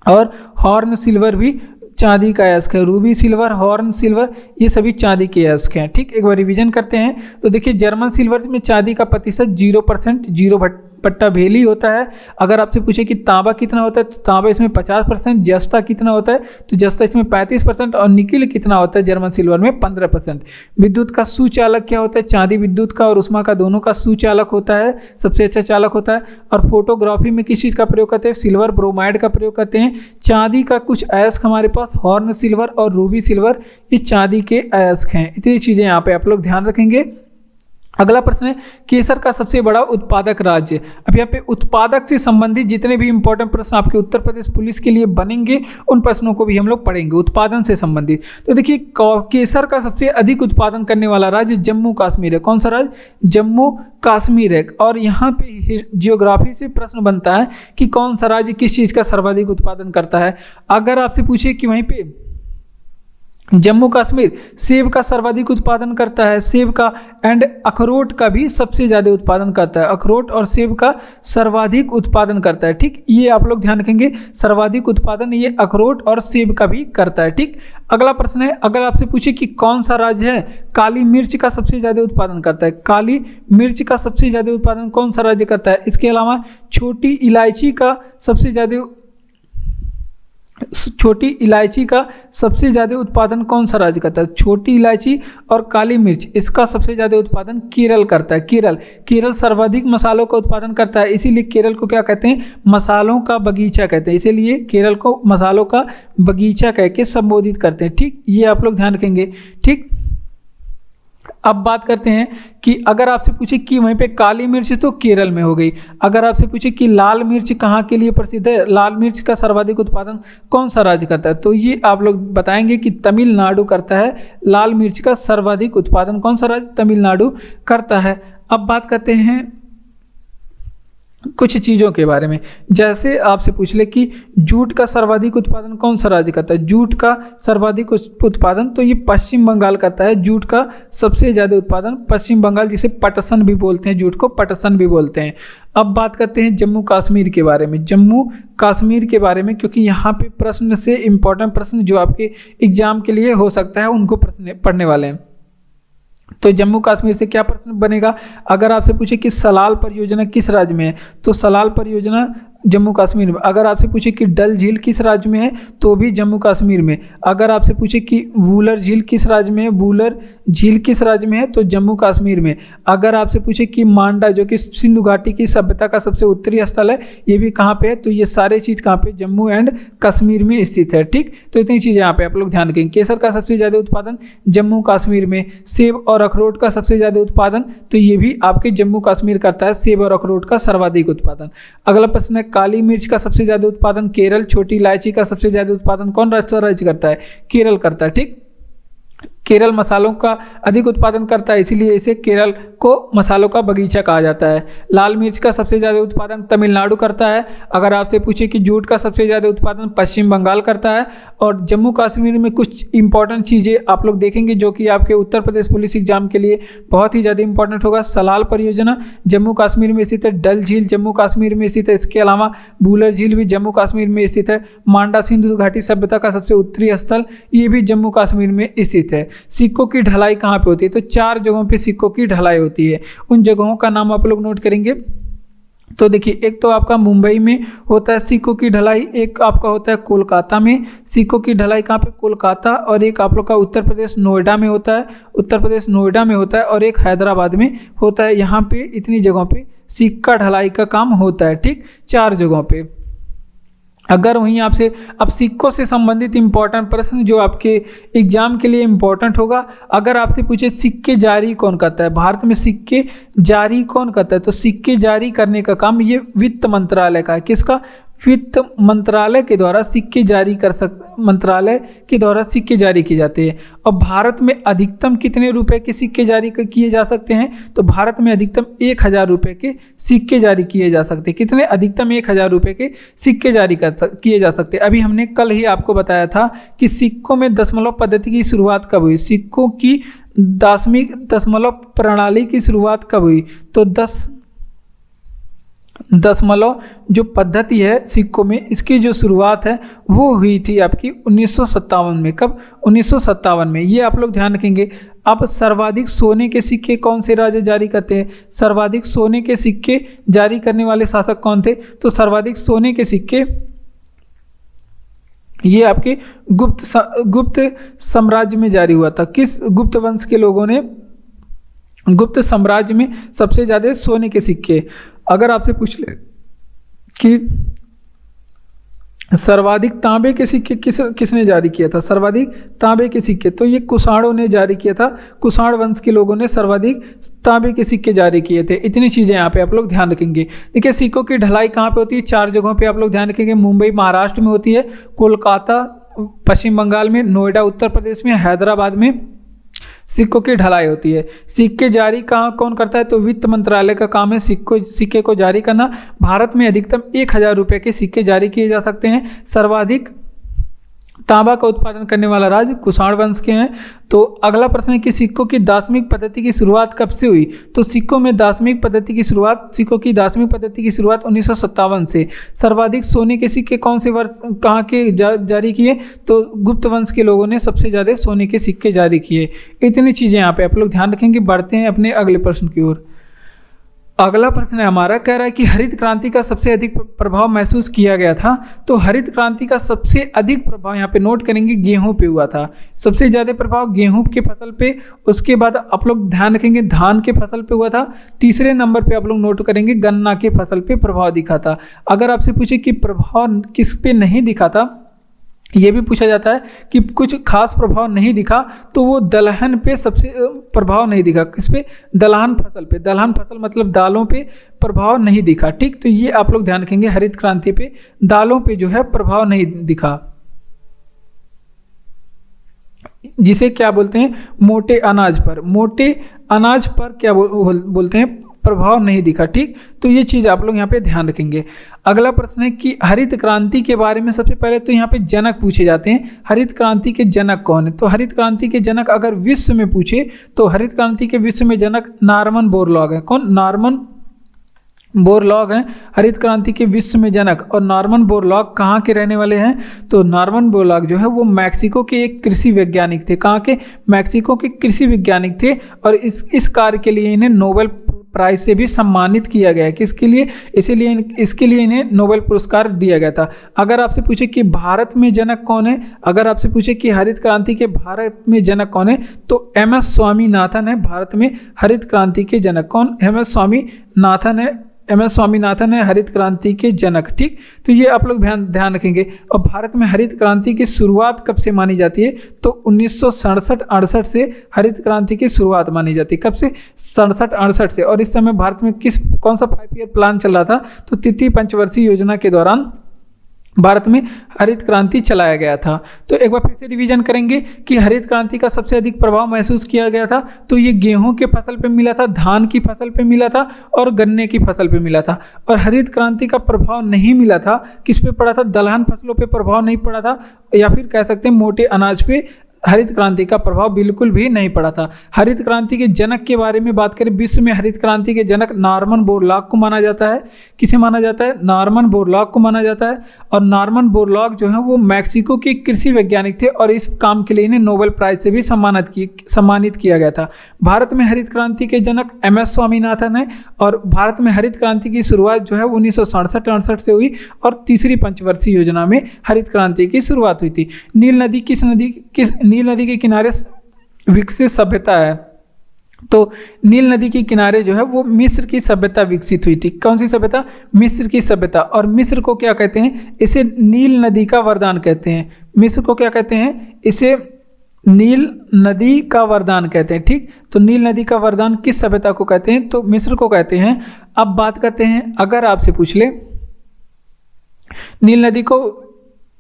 और हॉर्न सिल्वर भी चांदी का अयस्क है। रूबी सिल्वर, हॉर्न सिल्वर, ये सभी चांदी के अयस्क हैं। ठीक, एक बार रिवीजन करते हैं। तो देखिए, जर्मन सिल्वर में चांदी का प्रतिशत 0%, 0 होता है। अगर आपसे पूछे कि तांबा कितना होता है, तो तांबा इसमें 50%, जस्ता कितना होता है, तो जस्ता इसमें 35%, और निकिल कितना होता है जर्मन सिल्वर में? 15%। विद्युत का सुचालक क्या होता है? चांदी विद्युत का और उष्मा का दोनों का सुचालक होता है, सबसे अच्छा चालक होता है। और फोटोग्राफी में किस चीज़ का प्रयोग करते हैं? सिल्वर ब्रोमाइड का प्रयोग करते हैं। चांदी का कुछ अयस्क हमारे पास हॉर्न सिल्वर और रूबी सिल्वर, ये चांदी के अयस्क हैं। इतनी चीज़ें यहाँ पे आप लोग ध्यान रखेंगे। अगला प्रश्न है, केसर का सबसे बड़ा उत्पादक राज्य। अब यहाँ पे उत्पादक से संबंधित जितने भी इंपॉर्टेंट प्रश्न आपके उत्तर प्रदेश पुलिस के लिए बनेंगे, उन प्रश्नों को भी हम लोग पढ़ेंगे उत्पादन से संबंधित। तो देखिए, केसर का सबसे अधिक उत्पादन करने वाला राज्य जम्मू कश्मीर है। कौन सा राज्य? जम्मू कश्मीर है। और यहाँ पे जियोग्राफी से प्रश्न बनता है कि कौन सा राज्य किस चीज़ का सर्वाधिक उत्पादन करता है। अगर आपसे पूछे कि वहीं पे जम्मू कश्मीर सेब का सर्वाधिक उत्पादन करता है, सेब का, एंड अखरोट का भी सबसे ज़्यादा उत्पादन करता है। अखरोट और सेब का सर्वाधिक उत्पादन करता है। ठीक, ये आप लोग ध्यान रखेंगे, सर्वाधिक उत्पादन ये अखरोट और सेब का भी करता है। ठीक, अगला प्रश्न है, अगर आपसे पूछे कि कौन सा राज्य है काली मिर्च का सबसे ज़्यादा उत्पादन करता है, काली मिर्च का सबसे ज़्यादा उत्पादन कौन सा राज्य करता है। इसके अलावा छोटी इलायची का सबसे ज़्यादा उत्पादन कौन सा राज्य करता है? छोटी इलायची और काली मिर्च, इसका सबसे ज़्यादा उत्पादन केरल करता है। केरल सर्वाधिक मसालों का उत्पादन करता है, इसीलिए केरल को क्या कहते हैं? मसालों का बगीचा कहते हैं। इसीलिए केरल को मसालों का बगीचा कह के संबोधित करते हैं। ठीक, ये आप लोग ध्यान रखेंगे। ठीक, अब बात करते हैं कि अगर आपसे पूछे कि वहीं पे काली मिर्च तो केरल में हो गई। अगर आपसे पूछे कि लाल मिर्च कहाँ के लिए प्रसिद्ध है, लाल मिर्च का सर्वाधिक उत्पादन कौन सा राज्य करता है, तो ये आप लोग बताएंगे कि तमिलनाडु करता है। लाल मिर्च का सर्वाधिक उत्पादन कौन सा राज्य? तमिलनाडु करता है। अब बात करते हैं कुछ चीज़ों के बारे में। जैसे आपसे पूछ ले कि जूट का सर्वाधिक उत्पादन कौन सा राज्य करता है, जूट का सर्वाधिक उत्पादन तो ये पश्चिम बंगाल करता है। जूट का सबसे ज़्यादा उत्पादन पश्चिम बंगाल, जिसे पटसन भी बोलते हैं, जूट को पटसन भी बोलते हैं। अब बात करते हैं जम्मू कश्मीर के बारे में, जम्मू कश्मीर के बारे में, क्योंकि यहाँ पे प्रश्न से इम्पोर्टेंट प्रश्न जो आपके एग्जाम के लिए हो सकता है उनको प्रश्न पढ़ने वाले हैं। तो जम्मू कश्मीर से क्या प्रश्न बनेगा, अगर आपसे पूछे कि सलाल परियोजना किस राज्य में है, तो सलाल परियोजना जम्मू कश्मीर में। अगर आपसे पूछे कि डल झील किस राज्य में है, तो भी जम्मू कश्मीर में। अगर आपसे पूछे कि वूलर झील किस राज्य में है, वूलर झील किस राज्य में है, तो जम्मू कश्मीर में। अगर आपसे पूछे कि मांडा जो कि सिंधु घाटी की सभ्यता का सबसे उत्तरी स्थल है, ये भी कहाँ पे है, तो ये सारे चीज़ कहाँ पे, जम्मू एंड कश्मीर में स्थित है। ठीक, तो इतनी चीज़ें यहाँ पे आप लोग ध्यान रखेंगे। केसर का सबसे ज़्यादा उत्पादन जम्मू कश्मीर में। सेब और अखरोट का सबसे ज़्यादा उत्पादन, तो ये भी आपके जम्मू कश्मीर करता है, सेब और अखरोट का सर्वाधिक उत्पादन। अगला प्रश्न है काली मिर्च का सबसे ज्यादा उत्पादन केरल। छोटी इलायची का सबसे ज्यादा उत्पादन कौन राज्य करता है, केरल करता है। ठीक, केरल मसालों का अधिक उत्पादन करता है, इसीलिए इसे केरल को मसालों का बगीचा कहा जाता है। लाल मिर्च का सबसे ज़्यादा उत्पादन तमिलनाडु करता है। अगर आपसे पूछे कि जूट का सबसे ज़्यादा उत्पादन पश्चिम बंगाल करता है। और जम्मू कश्मीर में कुछ इंपॉर्टेंट चीज़ें आप लोग देखेंगे जो कि आपके उत्तर प्रदेश पुलिस एग्जाम के लिए बहुत ही ज़्यादा इंपॉर्टेंट होगा। सलाल परियोजना जम्मू कश्मीर में स्थित है, डल झील जम्मू कश्मीर में स्थित है, इसके अलावा वूलर झील भी जम्मू कश्मीर में स्थित है। मांडा सिंधु घाटी सभ्यता का सबसे उत्तरी स्थल, ये भी जम्मू कश्मीर में स्थित है। सिक्कों की ढलाई कहाँ पे होती है, तो 4 जगहों पे सिक्कों की ढलाई होती है। उन जगहों का नाम आप लोग नोट करेंगे। तो देखिए, एक तो आपका मुंबई में होता है सिक्कों की ढलाई, एक आपका होता है कोलकाता में सिक्कों की ढलाई, कहाँ पे, कोलकाता। और एक आप लोग का उत्तर प्रदेश नोएडा में होता है, उत्तर प्रदेश नोएडा में होता है। और एक हैदराबाद में होता है। यहाँ पे इतनी जगहों पे सिक्का ढलाई का काम होता है। ठीक, 4 जगहों पे। अगर वहीं आपसे अब सिक्कों से संबंधित इंपॉर्टेंट प्रश्न जो आपके एग्जाम के लिए इंपॉर्टेंट होगा, अगर आपसे पूछे सिक्के जारी कौन करता है, भारत में सिक्के जारी कौन करता है, तो सिक्के जारी करने का काम ये वित्त मंत्रालय का है। किसका, वित्त मंत्रालय के द्वारा सिक्के जारी मंत्रालय के द्वारा सिक्के जारी किए जाते हैं। और भारत में अधिकतम कितने रुपए के सिक्के जारी किए जा सकते हैं, तो भारत में अधिकतम 1000 रुपये के सिक्के जारी किए जा सकते हैं। कितने, अधिकतम 1000 रुपये के सिक्के जारी किए जा सकते हैं। अभी हमने कल ही आपको बताया था कि सिक्कों में दशमलव पद्धति की शुरुआत कब हुई, सिक्कों की दशमलव प्रणाली की शुरुआत कब हुई, तो दशमलव जो पद्धति है सिक्कों में, इसकी जो शुरुआत है वो हुई थी आपकी 1957 में। कब, 1957 में। ये आप लोग ध्यान रखेंगे। अब सर्वाधिक सोने के सिक्के कौन से राज्य जारी करते हैं, सर्वाधिक सोने के सिक्के जारी करने वाले शासक कौन थे, तो सर्वाधिक सोने के सिक्के ये आपके गुप्त साम्राज्य में जारी हुआ था। किस गुप्त वंश के लोगों ने गुप्त साम्राज्य में सबसे ज्यादा सोने के सिक्के, अगर आपसे पूछ ले कि सर्वाधिक तांबे के सिक्के किसने जारी किया था, सर्वाधिक तांबे के सिक्के, तो ये कुषाणों ने जारी किया था। कुषाण वंश के लोगों ने सर्वाधिक तांबे के सिक्के जारी किए थे। इतनी चीज़ें यहाँ पे आप लोग ध्यान रखेंगे। देखिए, सिक्कों की ढलाई कहाँ पे होती है, 4 जगहों पे आप लोग ध्यान रखेंगे। मुंबई महाराष्ट्र में होती है, कोलकाता पश्चिम बंगाल में, नोएडा उत्तर प्रदेश में, हैदराबाद में सिक्कों की ढलाई होती है। सिक्के जारी कौन करता है, तो वित्त मंत्रालय का काम है सिक्के को जारी करना। भारत में अधिकतम 1000 रुपये के सिक्के जारी किए जा सकते हैं। सर्वाधिक तांबा का उत्पादन करने वाला राज्य कुषाण वंश के हैं। तो अगला प्रश्न है कि सिक्कों की दाशमिक पद्धति की शुरुआत कब से हुई, तो सिक्कों की दाशमिक पद्धति की शुरुआत 1957 से। सर्वाधिक सोने के सिक्के कौन से वर्ष कहाँ के जारी किए, तो गुप्त वंश के लोगों ने सबसे ज़्यादा सोने के सिक्के जारी किए। इतनी चीज़ें यहाँ पे आप लोग ध्यान रखेंगे। बढ़ते हैं अपने अगले प्रश्न की ओर। अगला प्रश्न है हमारा, कह रहा है कि हरित क्रांति का सबसे अधिक प्रभाव महसूस किया गया था। तो हरित क्रांति का सबसे अधिक प्रभाव यहाँ पे नोट करेंगे गेहूं पे हुआ था। सबसे ज़्यादा प्रभाव गेहूं के फसल पे, उसके बाद आप लोग ध्यान रखेंगे धान के फसल पे हुआ था। तीसरे नंबर पे आप लोग नोट करेंगे गन्ना के फसल पे प्रभाव दिखा था। अगर आपसे पूछे कि प्रभाव किस पे नहीं दिखा था, ये भी पूछा जाता है कि कुछ खास प्रभाव नहीं दिखा, तो वो दलहन पे सबसे प्रभाव नहीं दिखा। किस पे, दलहन फसल पे। दलहन फसल मतलब दालों पे प्रभाव नहीं दिखा। ठीक, तो ये आप लोग ध्यान रखेंगे, हरित क्रांति पे दालों पे जो है प्रभाव नहीं दिखा, जिसे क्या बोलते हैं, मोटे अनाज पर। मोटे अनाज पर क्या बोलते हैं, प्रभाव नहीं दिखा। ठीक, तो ये चीज़ आप लोग यहाँ पे ध्यान रखेंगे। अगला प्रश्न है कि हरित क्रांति के बारे में सबसे पहले तो यहाँ पे जनक पूछे जाते हैं। हरित क्रांति के जनक कौन है? तो हरित क्रांति के जनक अगर विश्व में पूछे तो हरित क्रांति के विश्व में जनक नॉर्मन बोरलॉग है। कौन? नॉर्मन बोरलॉग हैं हरित क्रांति के विश्व में जनक। और नॉर्मन बोरलॉग कहाँ के रहने वाले हैं? तो नॉर्मन बोरलॉग जो है वो मैक्सिको के एक कृषि वैज्ञानिक थे। कहाँ के? मैक्सिको के कृषि वैज्ञानिक थे। और इस कार्य के लिए इन्हें नोबेल प्राइज से भी सम्मानित किया गया है। किसके लिए? इसीलिए इसके लिए इन्हें नोबेल पुरस्कार दिया गया था। अगर आपसे पूछे कि भारत में जनक कौन है, अगर आपसे पूछे कि हरित क्रांति के भारत में जनक कौन है, तो MS स्वामीनाथन है भारत में हरित क्रांति के जनक। कौन? MS स्वामीनाथन है। MS स्वामीनाथन है हरित क्रांति के जनक। ठीक, तो ये आप लोग ध्यान रखेंगे। और भारत में हरित क्रांति की शुरुआत कब से मानी जाती है? तो 1967-68 से हरित क्रांति की शुरुआत मानी जाती है। कब से? 67-68 से। और इस समय भारत में कौन सा 5 ईयर प्लान चल रहा था? तो तृतीय पंचवर्षीय योजना के दौरान भारत में हरित क्रांति चलाया गया था। तो एक बार फिर से रिवीजन करेंगे कि हरित क्रांति का सबसे अधिक प्रभाव महसूस किया गया था तो ये गेहूं के फसल पे मिला था, धान की फसल पे मिला था और गन्ने की फसल पे मिला था। और हरित क्रांति का प्रभाव नहीं मिला था, किस पे पड़ा था? दलहन फसलों पे प्रभाव नहीं पड़ा था, या फिर कह सकते हैं मोटे अनाज पे हरित क्रांति का प्रभाव बिल्कुल भी नहीं पड़ा था। हरित क्रांति के जनक के बारे में बात करें, विश्व में हरित क्रांति के जनक नॉर्मन बोरलॉग को माना जाता है। किसे माना जाता है? नॉर्मन बोरलॉग को माना जाता है। और नॉर्मन बोरलॉग जो है वो मैक्सिको के कृषि वैज्ञानिक थे और इस काम के लिए इन्हें नोबेल प्राइज से भी सम्मानित किया गया था। भारत में हरित क्रांति के जनक MS स्वामीनाथन है। और भारत में हरित क्रांति की शुरुआत जो है 1967-68 से हुई और तीसरी पंचवर्षीय योजना में हरित क्रांति की शुरुआत हुई थी। नील नदी के किनारे विकसित सभ्यता है। तो नील नदी के किनारे जो है वो मिस्र की सभ्यता विकसित हुई थी। कौन सी सभ्यता? मिस्र की सभ्यता। और मिस्र को क्या कहते हैं? इसे नील नदी का वरदान कहते हैं। मिस्र को क्या कहते हैं? इसे नील नदी का वरदान कहते हैं। ठीक, तो नील नदी का वरदान किस सभ्यता को कहते हैं? तो मिस्र को कहते हैं। अब बात करते हैं, अगर आपसे पूछ ले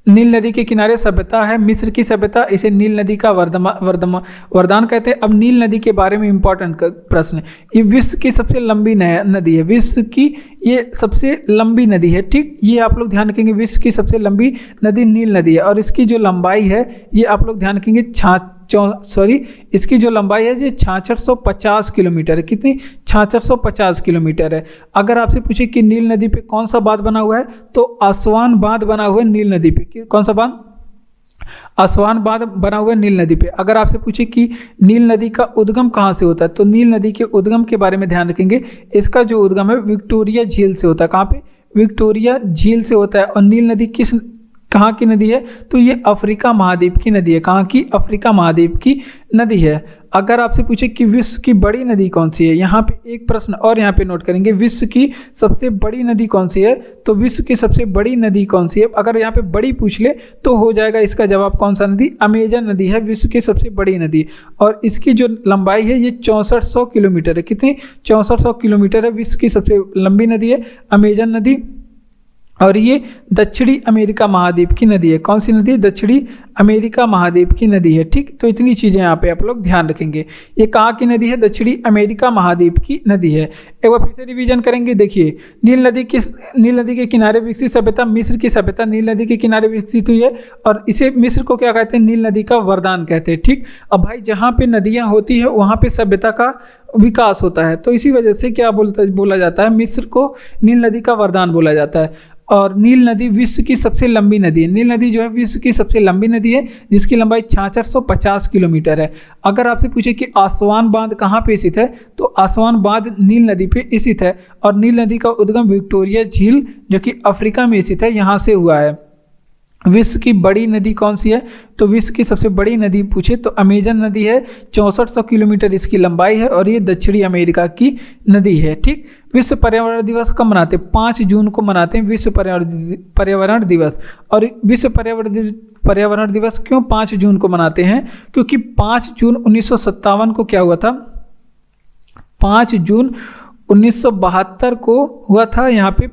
नील नदी के किनारे सभ्यता है मिस्र की सभ्यता, इसे नील नदी का वरदान कहते हैं। अब नील नदी के बारे में इंपॉर्टेंट प्रश्न, ये विश्व की सबसे लंबी नदी है। विश्व की ये सबसे लंबी नदी है। ठीक, ये आप लोग ध्यान रखेंगे, विश्व की सबसे लंबी नदी नील नदी है। और इसकी जो लंबाई है ये आप लोग ध्यान रखेंगे इसकी जो लंबाई है ये 6650 किलोमीटर है। कितनी? 6650 किलोमीटर है। अगर आपसे पूछे कि नील नदी पे कौन सा बांध बना हुआ है, तो आसवान बांध बना हुआ है नील नदी पे। कौन सा बांध? आसवान बांध बना हुआ है नील नदी पे। अगर आपसे पूछे कि नील नदी का उद्गम कहाँ से होता है, तो नील नदी के उद्गम के बारे में ध्यान रखेंगे। इसका जो उद्गम है विक्टोरिया झील से होता है। कहाँ पे? विक्टोरिया झील से होता है। और नील नदी कहाँ की नदी है? तो ये अफ्रीका महाद्वीप की नदी है। कहाँ की? अफ्रीका महाद्वीप की नदी है। अगर आपसे पूछे कि विश्व की बड़ी नदी कौन सी है, यहाँ पे एक प्रश्न और यहाँ पे नोट करेंगे, विश्व की सबसे बड़ी नदी कौन सी है? तो विश्व की सबसे बड़ी नदी कौन सी है? अगर यहाँ पे बड़ी पूछ ले तो हो जाएगा इसका जवाब कौन सा नदी? अमेजन नदी है विश्व की सबसे बड़ी नदी। और इसकी जो लंबाई है ये 6400 किलोमीटर है। कितनी? 6400 किलोमीटर है। विश्व की सबसे लंबी नदी है अमेजन नदी। और ये दक्षिणी अमेरिका महाद्वीप की नदी है। कौन सी नदी? दक्षिणी अमेरिका महाद्वीप की नदी है। ठीक, तो इतनी चीज़ें यहाँ पे आप लोग ध्यान रखेंगे। ये कहाँ की नदी है? दक्षिणी अमेरिका महाद्वीप की नदी है। एक बार फिर से रिवीजन करेंगे। देखिए, नील नदी के किनारे विकसित सभ्यता मिस्र की सभ्यता नील नदी के किनारे विकसित हुई है। और इसे मिस्र को क्या कहते हैं? नील नदी का वरदान कहते हैं। ठीक, अब भाई जहाँ पे नदियाँ होती है वहाँ पे सभ्यता का विकास होता है। तो इसी वजह से क्या बोला जाता है? मिस्र को नील नदी का वरदान बोला जाता है। और नील नदी विश्व की सबसे लंबी नदी है। नील नदी जो है विश्व की सबसे लंबी नदी है जिसकी लंबाई 6650 किलोमीटर है। अगर आपसे पूछे कि आसवान बांध कहाँ पे स्थित है, तो आसवान बांध नील नदी पे स्थित है। और नील नदी का उद्गम विक्टोरिया झील जो कि अफ्रीका में स्थित है यहाँ से हुआ है। विश्व की बड़ी नदी कौन सी है? तो विश्व की सबसे बड़ी नदी पूछे तो अमेजन नदी है। 6400 किलोमीटर इसकी लंबाई है और ये दक्षिणी अमेरिका की नदी है। ठीक, विश्व पर्यावरण दिवस कब मनाते हैं? 5 जून को मनाते हैं विश्व पर्यावरण दिवस। और विश्व पर्यावरण दिवस क्यों 5 जून को मनाते हैं? क्योंकि 5 जून 1957 को क्या हुआ था? 5 जून 1972 को हुआ था यहाँ पे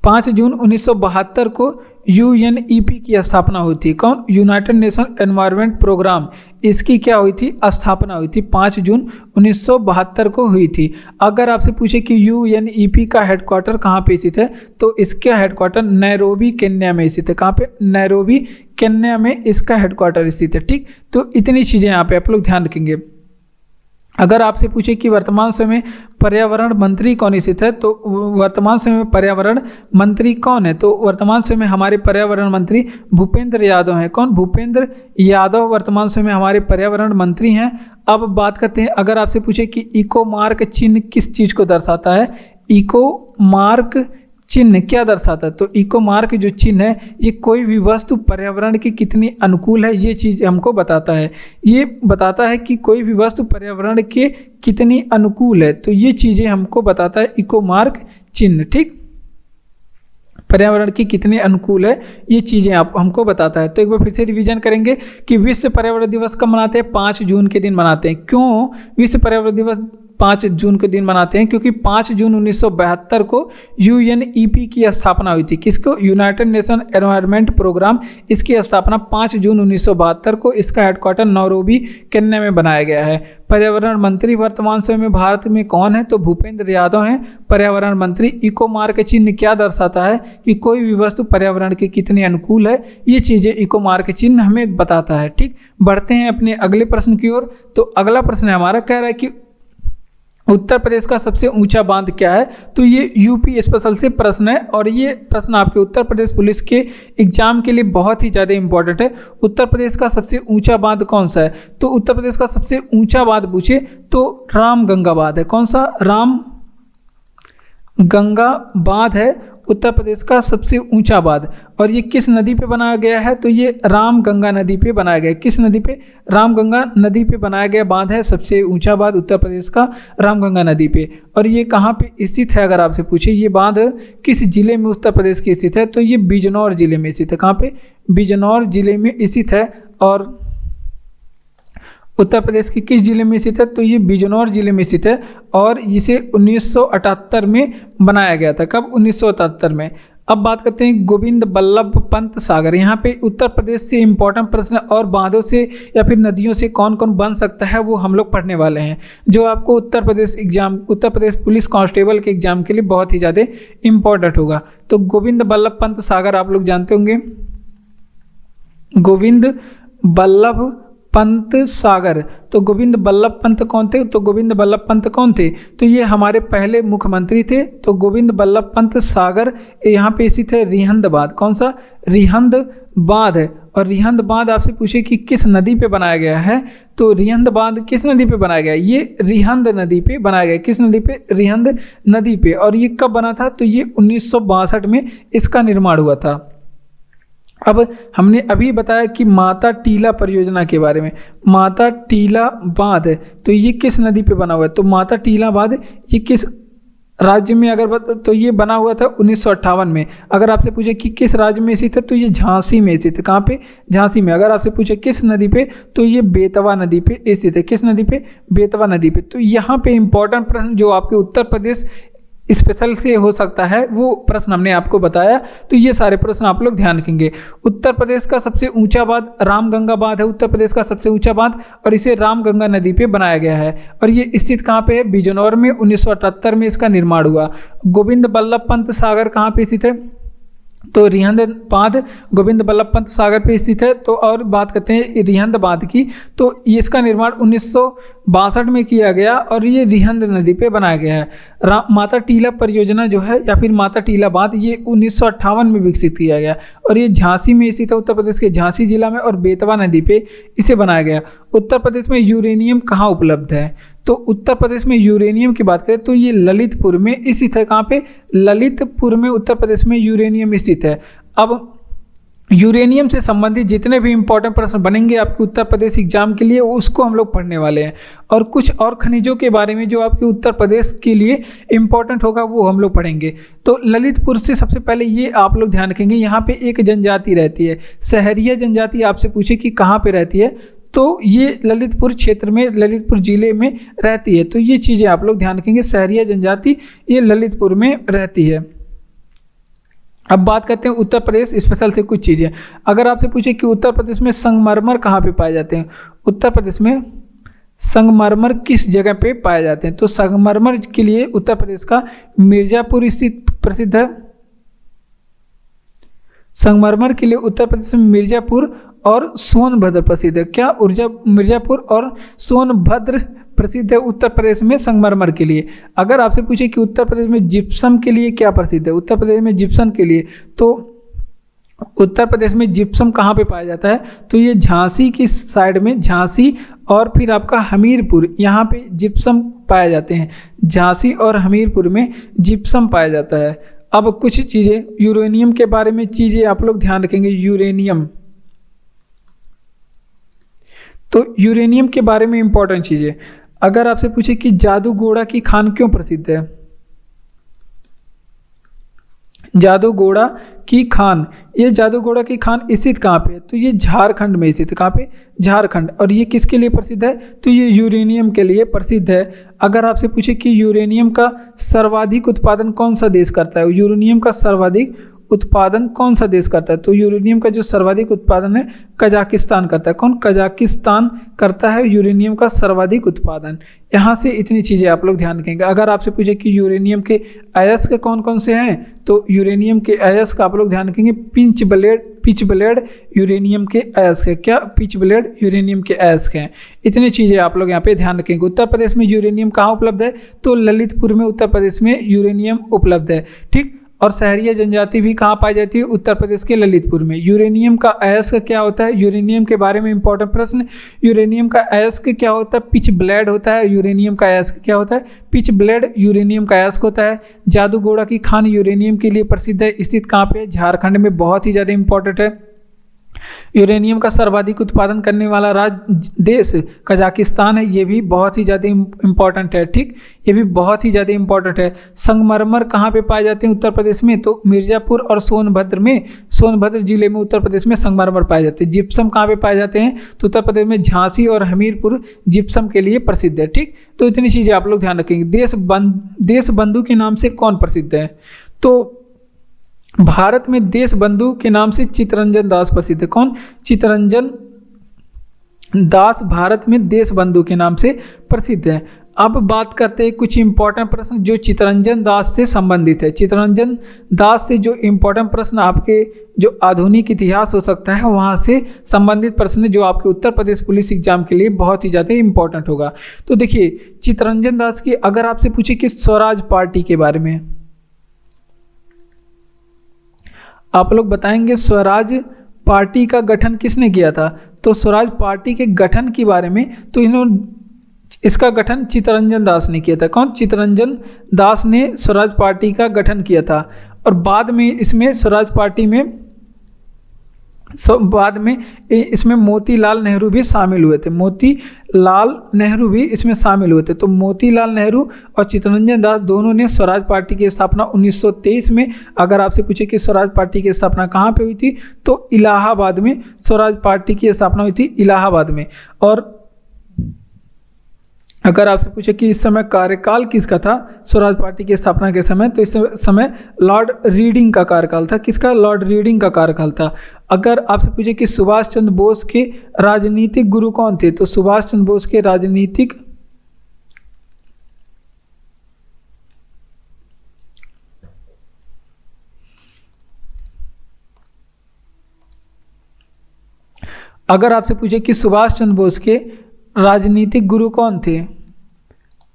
5 जून 1972 को UNEP की स्थापना हुई थी। कौन? यूनाइटेड नेशन एनवायरनमेंट प्रोग्राम, इसकी क्या हुई थी? स्थापना हुई थी 5 जून 1972 को हुई थी। अगर आपसे पूछे कि UNEP का हेडक्वार्टर कहाँ पे स्थित है, तो इसका हेडक्वार्टर नैरोबी केन्या में स्थित है। कहाँ पे? नैरोबी केन्या में इसका हेडक्वार्टर स्थित है। ठीक, तो इतनी चीज़ें यहाँ पे आप लोग ध्यान रखेंगे। अगर आपसे पूछे कि वर्तमान समय पर्यावरण मंत्री कौन स्थित है, तो वर्तमान समय पर्यावरण मंत्री कौन है? तो वर्तमान समय हमारे पर्यावरण मंत्री भूपेंद्र यादव हैं। कौन? भूपेंद्र यादव वर्तमान समय हमारे पर्यावरण मंत्री हैं। अब बात करते हैं, अगर आपसे पूछे कि इको मार्क चिन्ह किस चीज़ को दर्शाता है, इको मार्क चिन्ह क्या दर्शाता है, तो इको मार्क जो चिन्ह है ये कोई भी वस्तु पर्यावरण के कितनी अनुकूल है ये चीज़ हमको बताता है। ये बताता है कि कोई भी वस्तु पर्यावरण के कितनी अनुकूल है, तो ये चीज़ें हमको बताता है इको मार्क चिन्ह। ठीक, पर्यावरण की कितने अनुकूल है ये चीज़ें आप हमको बताता है। तो एक बार फिर से रिवीजन करेंगे कि विश्व पर्यावरण दिवस कब मनाते हैं? 5 जून के दिन मनाते हैं। क्यों विश्व पर्यावरण दिवस 5 जून के दिन मनाते हैं? क्योंकि 5 जून 1972 को UNEP की स्थापना हुई थी। किसको? यूनाइटेड नेशन एनवायरनमेंट प्रोग्राम, इसकी स्थापना 5 जून 1972 को, इसका हेडक्वार्टर नैरोबी केन्या में बनाया गया है। पर्यावरण मंत्री वर्तमान समय में भारत में कौन है? तो भूपेंद्र यादव हैं पर्यावरण मंत्री। इको मार्क चिन्ह क्या दर्शाता है कि कोई भी वस्तु पर्यावरण के कितने अनुकूल है, ये चीज़ें इको मार्क चिन्ह हमें बताता है। ठीक, बढ़ते हैं अपने अगले प्रश्न की ओर। तो अगला प्रश्न हमारा कह रहा है कि उत्तर प्रदेश का सबसे ऊंचा बांध क्या है? तो ये यूपी स्पेशल से प्रश्न है और ये प्रश्न आपके उत्तर प्रदेश पुलिस के एग्जाम के लिए बहुत ही ज़्यादा इंपॉर्टेंट है। उत्तर प्रदेश का सबसे ऊंचा बांध कौन सा है? तो उत्तर प्रदेश का सबसे ऊंचा बांध पूछे तो राम गंगा बांध है। कौन सा? राम गंगा बांध है उत्तर प्रदेश का सबसे ऊंचा बांध। और ये किस नदी पे बनाया गया है? तो ये राम गंगा नदी पे बनाया गया है। किस नदी पे? राम गंगा नदी पे बनाया गया बांध है सबसे ऊंचा बांध उत्तर प्रदेश का, राम गंगा नदी पे। और ये कहाँ पे स्थित है? अगर आपसे पूछे ये बांध किस जिले में उत्तर प्रदेश की स्थित है, तो ये बिजनौर जिले में स्थित है। कहाँ पे? बिजनौर जिले में स्थित है। और उत्तर प्रदेश के किस जिले में स्थित है? तो ये बिजनौर जिले में स्थित है और इसे 1978 में बनाया गया था। कब? 1978 में। अब बात करते हैं गोविंद बल्लभ पंत सागर। यहाँ पे उत्तर प्रदेश से इंपॉर्टेंट प्रश्न और बांधों से या फिर नदियों से कौन कौन बन सकता है वो हम लोग पढ़ने वाले हैं, जो आपको उत्तर प्रदेश पुलिस कांस्टेबल के एग्जाम के लिए बहुत ही ज़्यादा इंपॉर्टेंट होगा। तो गोविंद बल्लभ पंत सागर आप लोग जानते होंगे, गोविंद बल्लभ पंत सागर। तो गोविंद बल्लभ पंत कौन थे? तो गोविंद बल्लभ पंत कौन थे? तो ये हमारे पहले मुख्यमंत्री थे। तो गोविंद बल्लभ पंत सागर यहाँ पे स्थित है रिहंद बांध। कौन सा? रिहंद बांध है। और रिहंद बांध आपसे पूछे कि किस नदी पे बनाया गया है, तो रिहंद बांध किस नदी पे बनाया गया है? ये रिहंद नदी पे बनाया गया है। किस नदी पे? रिहंद नदी पे। और ये कब बना था? तो ये 1962 में इसका निर्माण हुआ था। अब हमने अभी बताया कि माता टीला परियोजना के बारे में। माता टीला बांध है तो ये किस नदी पे बना हुआ है? तो माता टीला बांध ये किस राज्य में तो ये बना हुआ था 1958 में। अगर आपसे पूछे कि किस राज्य में स्थित है, तो ये झांसी में स्थित है। कहाँ पे? झांसी में। अगर आपसे पूछे किस नदी पे, तो ये बेतवा नदी पे स्थित है। किस नदी पे? बेतवा नदी पे। तो यहाँ पे इंपॉर्टेंट प्रश्न जो आपके उत्तर प्रदेश स्पेशल से हो सकता है वो प्रश्न हमने आपको बताया। तो ये सारे प्रश्न आप लोग ध्यान रखेंगे। उत्तर प्रदेश का सबसे ऊंचा बांध रामगंगा बांध है, उत्तर प्रदेश का सबसे ऊंचा बांध, और इसे रामगंगा नदी पे बनाया गया है। और ये स्थित कहाँ पे है? बिजनौर में। 1978 में इसका निर्माण हुआ। गोविंद बल्लभ पंत सागर कहाँ पे स्थित है? तो रिहंद बांध गोविंद बल्लभ पंत सागर पे स्थित है। तो और बात करते हैं रिहंद बांध की, तो इसका निर्माण 1962 में किया गया और ये रिहंद नदी पे बनाया गया है। माता टीला परियोजना जो है या फिर माता टीला बांध ये 1958 में विकसित किया गया और ये झांसी में स्थित है, उत्तर प्रदेश के झांसी जिला में, और बेतवा नदी पे इसे बनाया गया। उत्तर प्रदेश में यूरेनियम कहाँ उपलब्ध है? तो उत्तर प्रदेश में यूरेनियम की बात करें तो ये ललितपुर में स्थित है। कहाँ पे? ललितपुर में उत्तर प्रदेश में यूरेनियम स्थित है। अब यूरेनियम से संबंधित जितने भी इंपॉर्टेंट प्रश्न बनेंगे आपके उत्तर प्रदेश एग्जाम के लिए उसको हम लोग पढ़ने वाले हैं, और कुछ और खनिजों के बारे में जो आपके उत्तर प्रदेश के लिए इंपॉर्टेंट होगा वो हम लोग पढ़ेंगे। तो ललितपुर से सबसे पहले ये आप लोग ध्यान रखेंगे, यहाँ पे एक जनजाति रहती है, सहरिया जनजाति। आपसे पूछे कि कहाँ पे रहती है, तो ये ललितपुर क्षेत्र में, ललितपुर जिले में रहती है। तो ये चीज़ें आप लोग ध्यान रखेंगे, सहरिया जनजाति ये ललितपुर में रहती है। अब बात करते हैं उत्तर प्रदेश स्पेशल से कुछ चीज़ें। अगर आपसे पूछे कि उत्तर प्रदेश में संगमरमर कहाँ पे पाए जाते हैं, उत्तर प्रदेश में संगमरमर किस जगह पे पाए जाते हैं, तो संगमरमर के लिए उत्तर प्रदेश का मिर्जापुर स्थित प्रसिद्ध है। संगमरमर के लिए उत्तर प्रदेश में मिर्जापुर और सोनभद्र प्रसिद्ध है। क्या मिर्जापुर और सोनभद्र प्रसिद्ध है उत्तर प्रदेश में संगमरमर के लिए। अगर आपसे पूछे कि उत्तर प्रदेश में जिप्सम के लिए क्या प्रसिद्ध है, उत्तर प्रदेश में जिप्सम के लिए, तो उत्तर प्रदेश में जिप्सम कहाँ पे पाया जाता है, तो ये झांसी की साइड में, झांसी और फिर आपका हमीरपुर, यहाँ पे जिप्सम पाए जाते हैं। झांसी और हमीरपुर में जिप्सम पाया जाता है। अब कुछ चीज़ें यूरेनियम के बारे में चीज़ें आप लोग ध्यान रखेंगे। यूरेनियम, तो यूरेनियम के बारे में इंपॉर्टेंट चीज़ें, अगर आपसे पूछे कि जादूगोड़ा की खान क्यों प्रसिद्ध है, जादूगोड़ा की खान, ये जादूगोड़ा की खान स्थित कहाँ पे है, तो ये झारखंड में स्थित है। कहाँ पे, झारखंड। और ये किसके लिए प्रसिद्ध है, तो ये यूरेनियम के लिए प्रसिद्ध है। अगर आपसे पूछे कि यूरेनियम का सर्वाधिक उत्पादन कौन सा देश करता है, यूरेनियम का सर्वाधिक उत्पादन कौन सा देश करता है, तो यूरेनियम का जो सर्वाधिक उत्पादन है कजाकिस्तान करता है। कौन, कजाकिस्तान करता है यूरेनियम का सर्वाधिक उत्पादन। यहाँ से इतनी चीज़ें आप लोग ध्यान रखेंगे। अगर आपसे पूछे कि यूरेनियम के अयस्क कौन कौन से हैं, तो यूरेनियम के अयस्क आप लोग ध्यान रखेंगे, पिच ब्लेड यूरेनियम के अयस्क है। क्या, पिच ब्लेड यूरेनियम के अयस्क हैं। इतनी चीज़ें आप लोग यहाँ पे ध्यान रखेंगे। उत्तर प्रदेश में यूरेनियम कहाँ उपलब्ध है, तो ललितपुर में उत्तर प्रदेश में यूरेनियम उपलब्ध है। ठीक, और शहरीय जनजाति भी कहाँ पाई जाती है, उत्तर प्रदेश के ललितपुर में। यूरेनियम का अयस्क क्या होता है, यूरेनियम के बारे में इंपॉर्टेंट प्रश्न, यूरेनियम का अयस्क क्या होता है, पिच ब्लेड होता है। यूरेनियम का अयस्क क्या होता है, पिच ब्लेड यूरेनियम का अयस्क होता है। जादूगोड़ा की खान यूरेनियम के लिए प्रसिद्ध है, स्थित कहाँ पे, झारखंड में, बहुत ही ज़्यादा इंपॉर्टेंट है। यूरेनियम का सर्वाधिक उत्पादन करने वाला राज्य देश कजाकिस्तान है, ये भी बहुत ही ज़्यादा इंपॉर्टेंट है। ठीक, ये भी बहुत ही ज़्यादा इंपॉर्टेंट है। संगमरमर कहाँ पे पाए जाते हैं उत्तर प्रदेश में, तो मिर्जापुर और सोनभद्र में, सोनभद्र जिले में उत्तर प्रदेश में संगमरमर पाए जाते हैं। जिप्सम कहाँ पे पाए जाते हैं, तो उत्तर प्रदेश में झांसी और हमीरपुर जिप्सम के लिए प्रसिद्ध है। ठीक, तो इतनी चीज़ें आप लोग ध्यान रखेंगे। देश बंधु के नाम से कौन प्रसिद्ध है, तो भारत में देश बंधु के नाम से चित्तरंजन दास प्रसिद्ध है। कौन, चित्तरंजन दास भारत में देश बंधु के नाम से प्रसिद्ध है। अब बात करते हैं कुछ इंपॉर्टेंट प्रश्न जो चित्तरंजन दास से संबंधित है। चित्तरंजन दास से जो इंपॉर्टेंट प्रश्न आपके जो आधुनिक इतिहास हो सकता है वहाँ से संबंधित प्रश्न जो आपके उत्तर प्रदेश पुलिस एग्जाम के लिए बहुत ही ज़्यादा इंपॉर्टेंट होगा। तो देखिए, चित्तरंजन दास की अगर आपसे पूछे कि स्वराज पार्टी के बारे में, आप लोग बताएंगे स्वराज पार्टी का गठन किसने किया था, तो स्वराज पार्टी के गठन के बारे में तो इसका गठन चित्तरंजन दास ने किया था। कौन, चित्तरंजन दास ने स्वराज पार्टी का गठन किया था। और बाद में इसमें स्वराज पार्टी में बाद में इसमें मोतीलाल नेहरू भी शामिल हुए थे। मोतीलाल नेहरू भी इसमें शामिल हुए थे। तो मोतीलाल नेहरू और चित्तरंजन दास दोनों ने स्वराज पार्टी की स्थापना 1923 में, अगर आपसे पूछे कि स्वराज पार्टी की स्थापना कहाँ पे हुई थी, तो इलाहाबाद में स्वराज पार्टी की स्थापना हुई थी, इलाहाबाद में। और अगर आपसे पूछे कि इस समय कार्यकाल किसका था स्वराज पार्टी की स्थापना के समय, तो इस समय लॉर्ड रीडिंग का कार्यकाल था। किसका, लॉर्ड रीडिंग का कार्यकाल था। अगर आपसे पूछे कि सुभाष चंद्र बोस के राजनीतिक गुरु कौन थे, तो सुभाष चंद्र बोस के राजनीतिक अगर आपसे पूछे कि सुभाष चंद्र बोस के राजनीतिक गुरु कौन थे,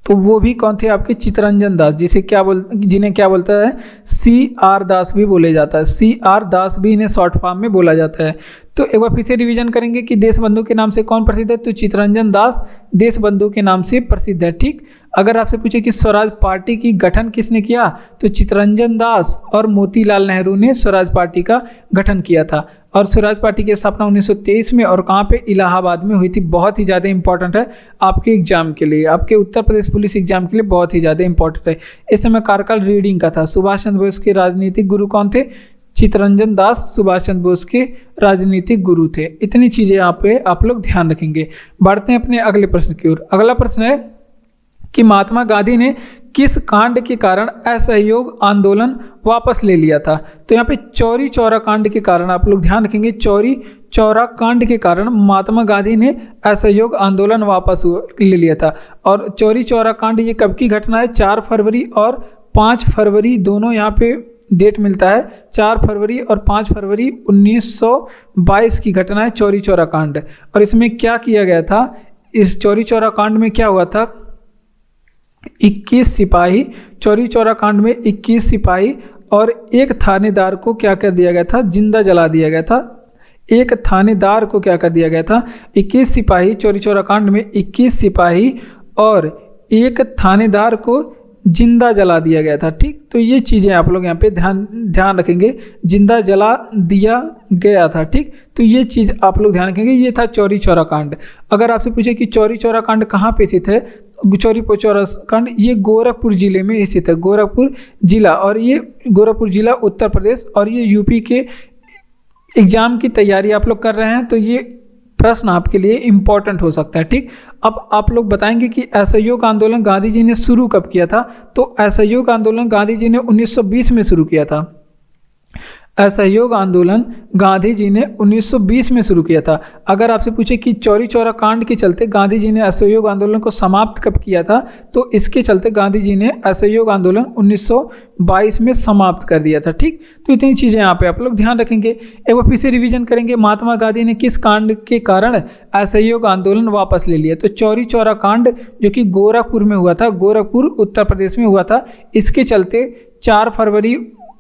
तो वो भी कौन थे, आपके चित्तरंजन दास, जिन्हें क्या बोलता है, CR दास भी बोले जाता है। CR दास भी इन्हें शॉर्ट फॉर्म में बोला जाता है। तो एक बार फिर से रिवीजन करेंगे कि देश बंधु के नाम से कौन प्रसिद्ध है, तो चित्तरंजन दास देश बंधु के नाम से प्रसिद्ध है। ठीक, अगर आपसे पूछे कि स्वराज पार्टी की गठन किसने किया, तो चित्तरंजन दास और मोतीलाल नेहरू ने स्वराज पार्टी का गठन किया था। और स्वराज पार्टी की स्थापना 1923 में, और कहाँ पे, इलाहाबाद में हुई थी। बहुत ही ज़्यादा इंपॉर्टेंट है आपके एग्जाम के लिए, आपके उत्तर प्रदेश पुलिस एग्जाम के लिए बहुत ही ज़्यादा इंपॉर्टेंट है। इस समय कार्यकाल रीडिंग का था। सुभाष चंद्र बोस के राजनीतिक गुरु कौन थे, चित्तरंजन दास सुभाष चंद्र बोस के राजनीतिक गुरु थे। इतनी चीज़ें आप लोग ध्यान रखेंगे। बढ़ते हैं अपने अगले प्रश्न की ओर। अगला प्रश्न है कि महात्मा गांधी ने किस कांड के कारण असहयोग आंदोलन वापस ले लिया था। तो यहाँ पे चौरी चौरा कांड के कारण आप लोग ध्यान रखेंगे, चौरी चौरा कांड के कारण महात्मा गांधी ने असहयोग आंदोलन वापस ले लिया था। और चौरी चौरा कांड ये कब की घटना है? 4 फरवरी और 5 फरवरी दोनों यहाँ पे डेट मिलता है। 4 फरवरी और 5 फरवरी 1922 की घटना है चौरी चौरा कांड। और इसमें क्या किया गया था? इस चौरी चौरा कांड में क्या हुआ था? 21 सिपाही, चौरी चौरा कांड में 21 सिपाही और एक थानेदार को क्या कर दिया गया था? जिंदा जला दिया गया था। एक थानेदार को क्या कर दिया गया था? 21 सिपाही, चौरी चौरा कांड में 21 सिपाही और एक थानेदार को जिंदा जला दिया गया था। ठीक, तो ये चीज़ें आप लोग यहाँ पे ध्यान रखेंगे, जिंदा जला दिया गया था। ठीक, तो ये चीज़ आप लोग ध्यान रखेंगे। ये था चौरी चौरा कांड। अगर आपसे पूछे कि चौरी चौरा कांड कहाँ पे स्थित है? चौरी चौरा कांड ये गोरखपुर जिले में स्थित है, गोरखपुर जिला। और ये गोरखपुर जिला उत्तर प्रदेश, और ये यूपी के एग्जाम की तैयारी आप लोग कर रहे हैं तो ये प्रश्न आपके लिए इम्पोर्टेंट हो सकता है। ठीक, अब आप लोग बताएंगे कि असहयोग आंदोलन गांधी जी ने शुरू कब किया था? तो असहयोग आंदोलन गांधी जी ने 1920 में शुरू किया था। असहयोग आंदोलन गांधी जी ने 1920 में शुरू किया था। अगर आपसे पूछे कि चौरी चौरा कांड के चलते गांधी जी ने असहयोग आंदोलन को समाप्त कब किया था? तो इसके चलते गांधी जी ने असहयोग आंदोलन 1922 में समाप्त कर दिया था। ठीक, तो इतनी चीज़ें यहाँ पे आप लोग ध्यान रखेंगे। एक बार फिर से रिवीजन करेंगे, महात्मा गांधी ने किस कांड के कारण असहयोग आंदोलन वापस ले लिया? तो चौरी चौरा कांड जो कि गोरखपुर में हुआ था, गोरखपुर उत्तर प्रदेश में हुआ था। इसके चलते 4 फरवरी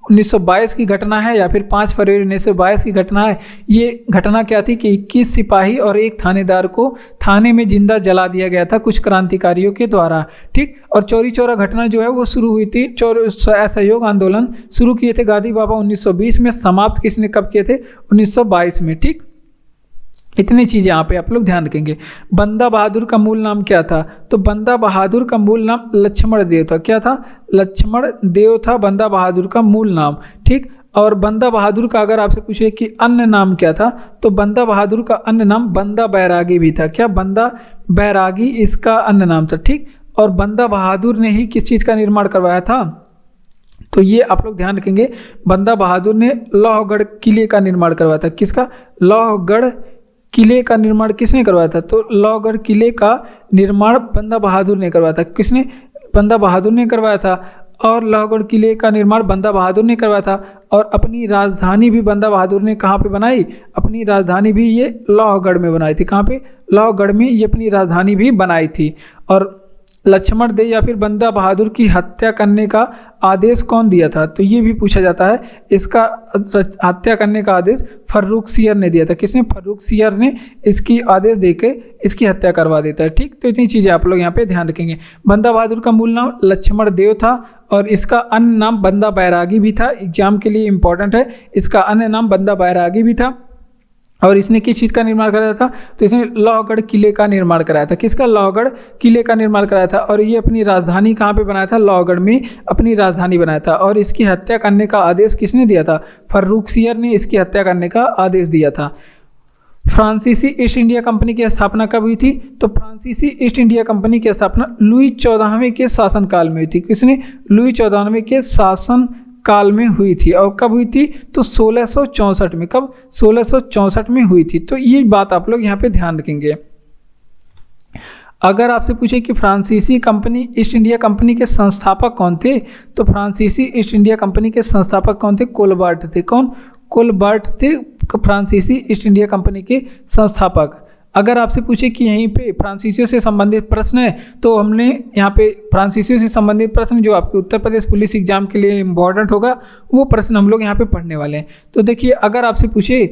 1922 की घटना है या फिर 5 फरवरी 1922 की घटना है। ये घटना क्या थी कि 21 सिपाही और एक थानेदार को थाने में जिंदा जला दिया गया था कुछ क्रांतिकारियों के द्वारा। ठीक, और चौरी चौरा घटना जो है वो शुरू हुई थी, असहयोग आंदोलन शुरू किए थे गांधी बाबा 1920 में, समाप्त किसने कब किए थे? 1922 में। ठीक, इतनी चीज़ें यहाँ पे आप लोग ध्यान रखेंगे। बंदा बहादुर का मूल नाम क्या था? तो बंदा बहादुर का मूल नाम लक्ष्मण देव था। क्या था? लक्ष्मण देव था बंदा बहादुर का मूल नाम। ठीक, और बंदा बहादुर का अगर आपसे पूछे कि अन्य नाम क्या था? तो बंदा बहादुर का अन्य नाम बंदा बैरागी भी था। क्या? बंदा बैरागी इसका अन्य नाम था। ठीक, और बंदा बहादुर ने ही किस चीज़ का निर्माण करवाया था? तो ये आप लोग ध्यान रखेंगे, बंदा बहादुर ने लौहगढ़ किले का निर्माण करवाया था। किसका? लौहगढ़ किले का निर्माण किसने करवाया था? तो लौहगढ़ किले का निर्माण बंदा बहादुर ने करवाया था। किसने? बंदा बहादुर ने करवाया था। और लौहगढ़ किले का निर्माण बंदा बहादुर ने करवाया था। और अपनी राजधानी भी बंदा बहादुर ने कहाँ पे बनाई? अपनी राजधानी भी ये लौहगढ़ में बनाई थी। कहाँ पे? लौहगढ़ में ये अपनी राजधानी भी बनाई थी। और लक्ष्मण देव या फिर बंदा बहादुर की हत्या करने का आदेश कौन दिया था? तो ये भी पूछा जाता है। इसका हत्या करने का आदेश फर्रुखसियर ने दिया था। किसने? फर्रुखसियर ने इसकी आदेश देके इसकी हत्या करवा देता है। ठीक, तो इतनी चीज़ें आप लोग यहाँ पे ध्यान रखेंगे। बंदा बहादुर का मूल नाम लक्ष्मण देव था और इसका अन्य नाम बंदा बैरागी भी था। एग्जाम के लिए इंपॉर्टेंट है, इसका अन्य नाम बंदा बैरागी भी था। और इसने किस चीज़ का निर्माण कराया था? तो इसने लौहगढ़ किले का निर्माण कराया था। किसका? लौहगढ़ किले का निर्माण कराया था। और ये अपनी राजधानी कहाँ पे बनाया था? लौहगढ़ में अपनी राजधानी बनाया था। और इसकी हत्या करने का आदेश किसने दिया था? फर्रुखसियर ने इसकी हत्या करने का आदेश दिया था। फ्रांसीसी ईस्ट इंडिया कंपनी की स्थापना कब हुई थी? तो फ्रांसीसी ईस्ट इंडिया कंपनी की स्थापना लुई 14वें के शासनकाल में हुई थी। किसने? लुई 14वें के शासन काल में हुई थी। और कब हुई थी? तो 1664 में। कब? 1664 में हुई थी। तो ये बात आप लोग यहाँ पे ध्यान रखेंगे। अगर आपसे पूछे कि फ्रांसीसी कंपनी ईस्ट इंडिया कंपनी के संस्थापक कौन थे? तो फ्रांसीसी ईस्ट इंडिया कंपनी के संस्थापक कौन थे? कोलबर्ट थे। कौन? कोलबर्ट थे फ्रांसीसी ईस्ट इंडिया कंपनी के संस्थापक। अगर आपसे पूछे कि यहीं पे फ्रांसीसियों से संबंधित प्रश्न है तो हमने यहाँ पे फ्रांसीसियों से संबंधित प्रश्न जो आपके उत्तर प्रदेश पुलिस एग्जाम के लिए इम्पोर्टेंट होगा वो प्रश्न हम लोग यहाँ पे पढ़ने वाले हैं। तो देखिए, अगर आपसे पूछे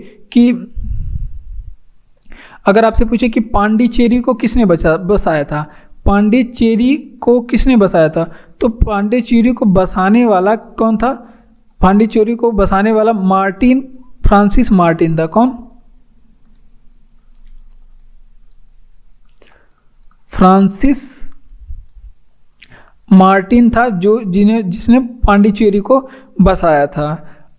कि पांडिचेरी को किसने बसाया था? पांडिचेरी को किसने बसाया था? तो पांडिचेरी को बसाने वाला कौन था? पांडिचेरी को बसाने वाला फ्रांसिस मार्टिन था। कौन? फ्रांसिस मार्टिन था जिसने पांडिचेरी को बसाया था।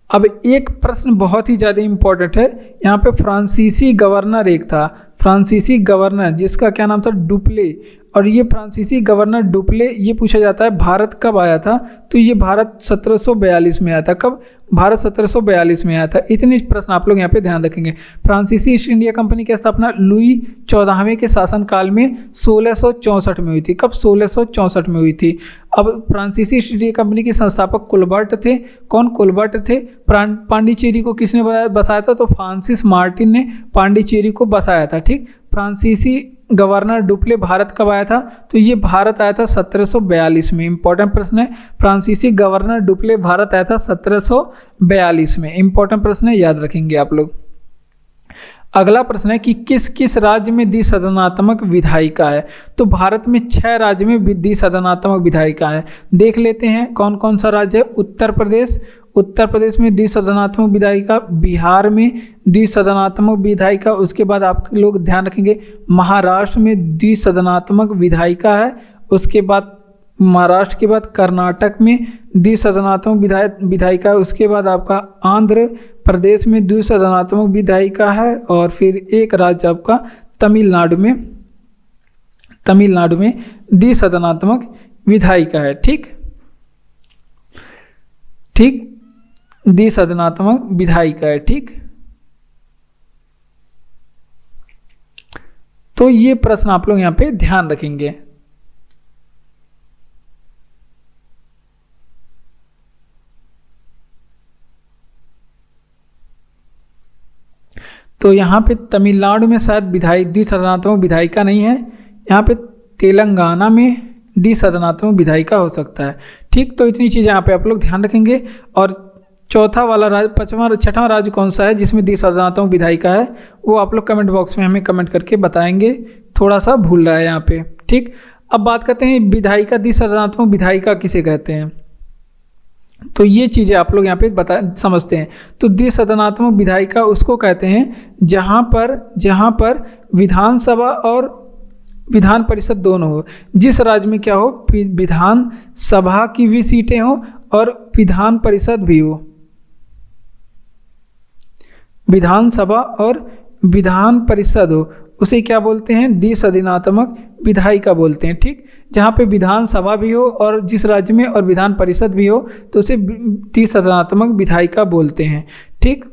अब एक प्रश्न बहुत ही ज़्यादा इंपॉर्टेंट है यहाँ पे। फ्रांसीसी गवर्नर एक था, फ्रांसीसी गवर्नर जिसका क्या नाम था? डुप्ले। और ये फ्रांसीसी गवर्नर डुप्ले, ये पूछा जाता है भारत कब आया था, तो ये भारत 1742 में आया था। कब? भारत 1742 में आया था। इतने प्रश्न आप लोग यहाँ पे ध्यान रखेंगे। फ्रांसीसी ईस्ट इंडिया कंपनी की स्थापना लुई 14वें के शासनकाल में 1664 में हुई थी। कब? 1664 में हुई थी। अब फ्रांसीसी ईस्ट इंडिया कंपनी के संस्थापक कोलबर्ट थे। कौन? कोलबर्ट थे। पांडिचेरी को किसने बसाया था? तो फ्रांसिस मार्टिन ने पांडिचेरी को बसाया था। ठीक। फ्रांसीसी गवर्नर डुप्ले भारत कब आया था? तो ये भारत आया था 1742 में। इंपॉर्टेंट प्रश्न है। फ्रांसीसी गवर्नर डुप्ले भारत आया था 1742 में। इंपॉर्टेंट प्रश्न है, याद रखेंगे आप लोग। अगला प्रश्न है कि किस किस राज्य में द्विसदनात्मक विधायिका है? तो भारत में 6 राज्य में द्विसदनात्मक विधायिका है। देख लेते हैं कौन कौन सा राज्य है। उत्तर प्रदेश, उत्तर प्रदेश में द्विसदनात्मक विधायिका। बिहार में द्विसदनात्मक विधायिका। उसके बाद आप लोग ध्यान रखेंगे महाराष्ट्र में द्विसदनात्मक विधायिका है। उसके बाद महाराष्ट्र के बाद कर्नाटक में द्विसदनात्मक विधायिका है। उसके बाद आपका आंध्र प्रदेश में द्विसदनात्मक विधायिका है। और फिर एक राज्य आपका तमिलनाडु में द्विसदनात्मक विधायिका है। ठीक, द्विसदनात्मक विधायिका है। ठीक, तो ये प्रश्न आप लोग यहां पे ध्यान रखेंगे। तो यहाँ पे तमिलनाडु में शायद द्विसदनात्मक विधायिका नहीं है। यहाँ पे तेलंगाना में द्विसदनात्मक विधायिका हो सकता है। ठीक, तो इतनी चीज़ें यहाँ पे आप लोग ध्यान रखेंगे। और चौथा वाला राज्य, छठवां राज्य कौन सा है जिसमें द्विसदनात्मक विधायिका है, वो आप लोग कमेंट बॉक्स में हमें कमेंट करके बताएंगे। थोड़ा सा भूल रहा है यहाँ पे। ठीक, अब बात करते हैं विधायिका, द्विसदनात्मक विधायिका किसे कहते हैं। तो ये चीज़ें आप लोग यहाँ पे समझते हैं। तो द्विसदनात्मक विधायिका उसको कहते हैं जहाँ पर विधानसभा और विधान परिषद दोनों हो। जिस राज्य में क्या हो, विधान सभा की भी सीटें हो और विधान परिषद भी हो। विधानसभा और विधान परिषद हो, उसे क्या बोलते हैं? द्विसदनात्मक विधायिका बोलते हैं। ठीक, जहाँ पे विधानसभा भी हो और जिस राज्य में और विधान परिषद भी हो तो उसे द्विसदनात्मक विधायिका बोलते हैं। ठीक,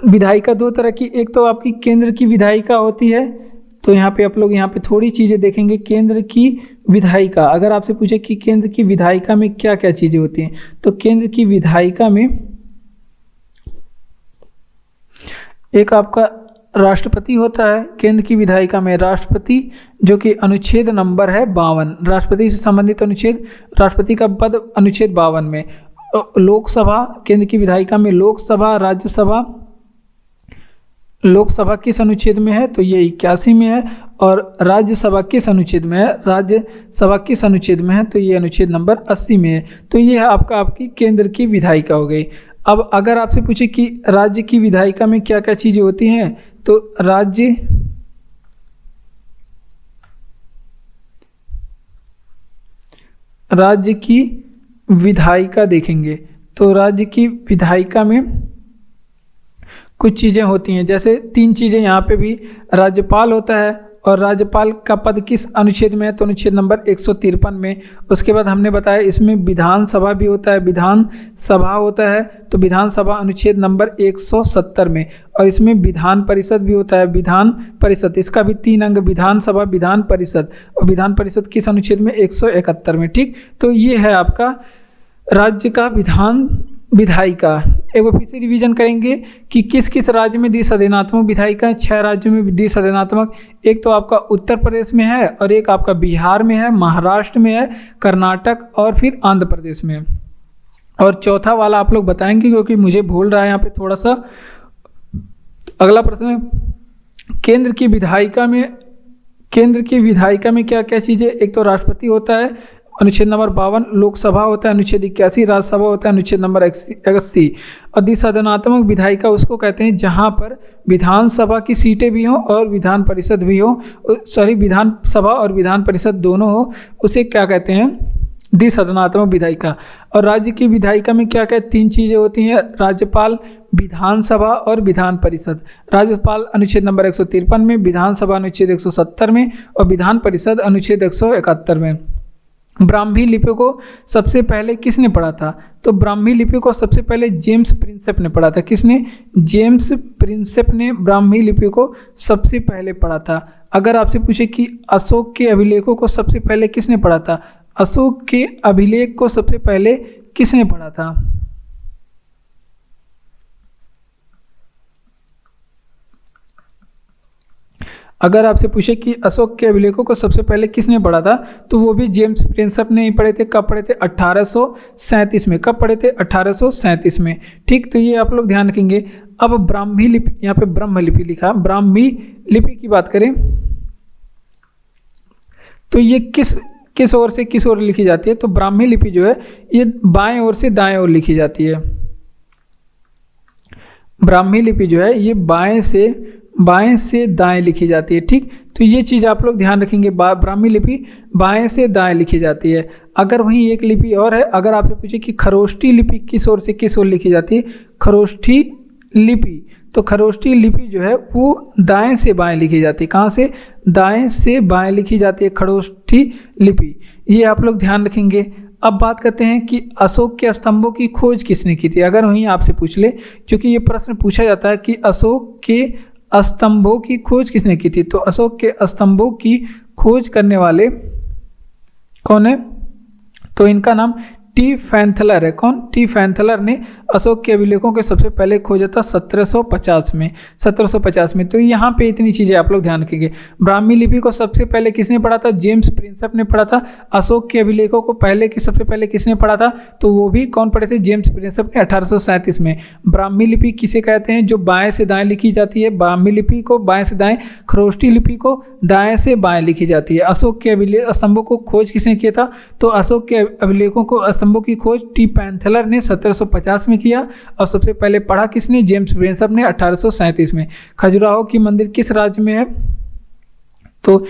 विधायिका दो तरह की, एक तो आपकी केंद्र की विधायिका होती है। तो यहाँ पे आप लोग यहाँ पे थोड़ी चीज़ें देखेंगे। केंद्र की विधायिका, अगर आपसे पूछे कि केंद्र की विधायिका में क्या क्या चीज़ें होती हैं, तो केंद्र की विधायिका में एक आपका राष्ट्रपति होता है। केंद्र की विधायिका में राष्ट्रपति, जो कि अनुच्छेद नंबर है 52, राष्ट्रपति से संबंधित अनुच्छेद, राष्ट्रपति का पद अनुच्छेद 52 में। लोकसभा, केंद्र की विधायिका में लोकसभा, राज्यसभा। लोकसभा किस अनुच्छेद में है? तो ये 81 में है। और राज्यसभा किस अनुच्छेद में है? राज्यसभा किस अनुच्छेद में है? तो ये अनुच्छेद नंबर 80 में है। तो ये है आपकी केंद्र की विधायिका हो गई। अब अगर आपसे पूछे कि राज्य की विधायिका में क्या क्या चीज़ें होती हैं, तो राज्य की विधायिका देखेंगे तो राज्य की विधायिका में कुछ चीज़ें होती हैं। जैसे 3 चीज़ें यहाँ पे भी, राज्यपाल होता है और राज्यपाल का पद किस अनुच्छेद में है? तो अनुच्छेद नंबर 153 में। उसके बाद हमने बताया इसमें विधानसभा भी होता है, विधानसभा होता है तो विधानसभा अनुच्छेद नंबर 170 में। और इसमें विधान परिषद भी होता है, विधान परिषद, इसका भी 3 अंग, विधानसभा, विधान परिषद। और विधान परिषद किस अनुच्छेद में? 171 में। ठीक, तो ये है आपका राज्य का विधायिका। एक बार फिर से रिवीजन करेंगे कि किस किस राज्य में द्विसदनात्मक विधायिका है। 6 राज्यों में द्विसदनात्मक। एक तो आपका उत्तर प्रदेश में है, और एक आपका बिहार में है, महाराष्ट्र में है, कर्नाटक और फिर आंध्र प्रदेश में। और चौथा वाला आप लोग बताएंगे क्योंकि मुझे भूल रहा है यहाँ पे थोड़ा सा। अगला प्रश्न है, केंद्र की विधायिका में क्या क्या चीज़ें? एक तो राष्ट्रपति होता है, अनुच्छेद नंबर 52, लोकसभा होता है अनुच्छेद 81, राज्यसभा होता है अनुच्छेद नंबर 80। और द्विसदनात्मक विधायिका उसको कहते हैं जहां पर विधानसभा की सीटें भी हों और विधान परिषद भी हो, विधानसभा और विधान परिषद दोनों हो, उसे क्या कहते हैं? द्विसदनात्मक विधायिका। और राज्य की विधायिका में क्या क्या 3 चीज़ें होती हैं, राज्यपाल, विधानसभा और विधान परिषद। राज्यपाल अनुच्छेद नंबर 153 में, विधानसभा अनुच्छेद 170 में और विधान परिषद अनुच्छेद 171 में। ब्राह्मी लिपि को सबसे पहले किसने पढ़ा था? तो ब्राह्मी लिपि को सबसे पहले जेम्स प्रिंसेप ने पढ़ा था। किसने? जेम्स प्रिंसेप ने ब्राह्मी लिपि को सबसे पहले पढ़ा था। अगर आपसे पूछे कि अशोक के अभिलेखों को सबसे पहले किसने पढ़ा था? अशोक के अभिलेख को सबसे पहले किसने पढ़ा था? अगर आपसे पूछे कि अशोक के अभिलेखों को सबसे पहले किसने पढ़ा था, तो वो भी जेम्स प्रिंसेप ने ही पढ़े थे। कब पढ़े थे? 1837 में। कब पढ़े थे? 1837 में। ठीक, तो ये आप लोग ध्यान रखेंगे। अब ब्राह्मी लिपि, यहाँ पे ब्रह्म लिपि लिखा, ब्राह्मी लिपि की बात करें तो ये किस ओर से किस ओर लिखी जाती है? तो ब्राह्मी लिपि जो है ये बाएं ओर से दाएं ओर लिखी जाती है। ब्राह्मी लिपि जो है ये बाएं से दाएं लिखी जाती है। ठीक, तो ये चीज़ आप लोग ध्यान रखेंगे, ब्राह्मी लिपि बाएं से दाएं लिखी जाती है। अगर वहीं एक लिपि और है, अगर आपसे पूछे कि खरोष्ठी लिपि किस ओर से किस ओर लिखी जाती है, खरोष्ठी लिपि, तो खरोष्ठी लिपि जो है वो दाएं से बाएं लिखी जाती है। कहाँ से? दाएं से बाएं लिखी जाती है खरोष्ठी लिपि। ये आप लोग ध्यान रखेंगे। अब बात करते हैं कि अशोक के स्तंभों की खोज किसने की थी। अगर वहीं आपसे पूछ ले, क्योंकि ये प्रश्न पूछा जाता है कि अशोक के स्तंभों की खोज किसने की थी, तो अशोक के स्तंभों की खोज करने वाले कौन है? तो इनका नाम टी फैंथलर है। कौन? टी फैंथलर ने अशोक के अभिलेखों के सबसे पहले खोजा था 1750 में। 1750 में। तो यहाँ पे इतनी चीज़ें आप लोग ध्यान रखेंगे। ब्राह्मी लिपि को सबसे पहले किसने पढ़ा था? जेम्स प्रिंसेप ने पढ़ा था। अशोक के अभिलेखों को सबसे पहले किसने पढ़ा था? तो वो भी कौन पढ़े थे? जेम्स प्रिंसेप ने 1837 में। ब्राह्मी लिपि किसे कहते हैं? जो बाएं से दाएं लिखी जाती है। ब्राह्मी लिपि को बाएं से दाएं, खरोष्ठी लिपि को दाएं से बाएं लिखी जाती है। अशोक के अभिलेख स्तंभों को खोज किसने किया था? तो अशोक के अभिलेखों को स्तंभों की खोज टी फैंथलर ने 1750 में किया और सबसे पहले पढ़ा किसने? जेम्स प्रिंसेप ने 1837 में। खजुराहो की मंदिर किस राज्य में है? तो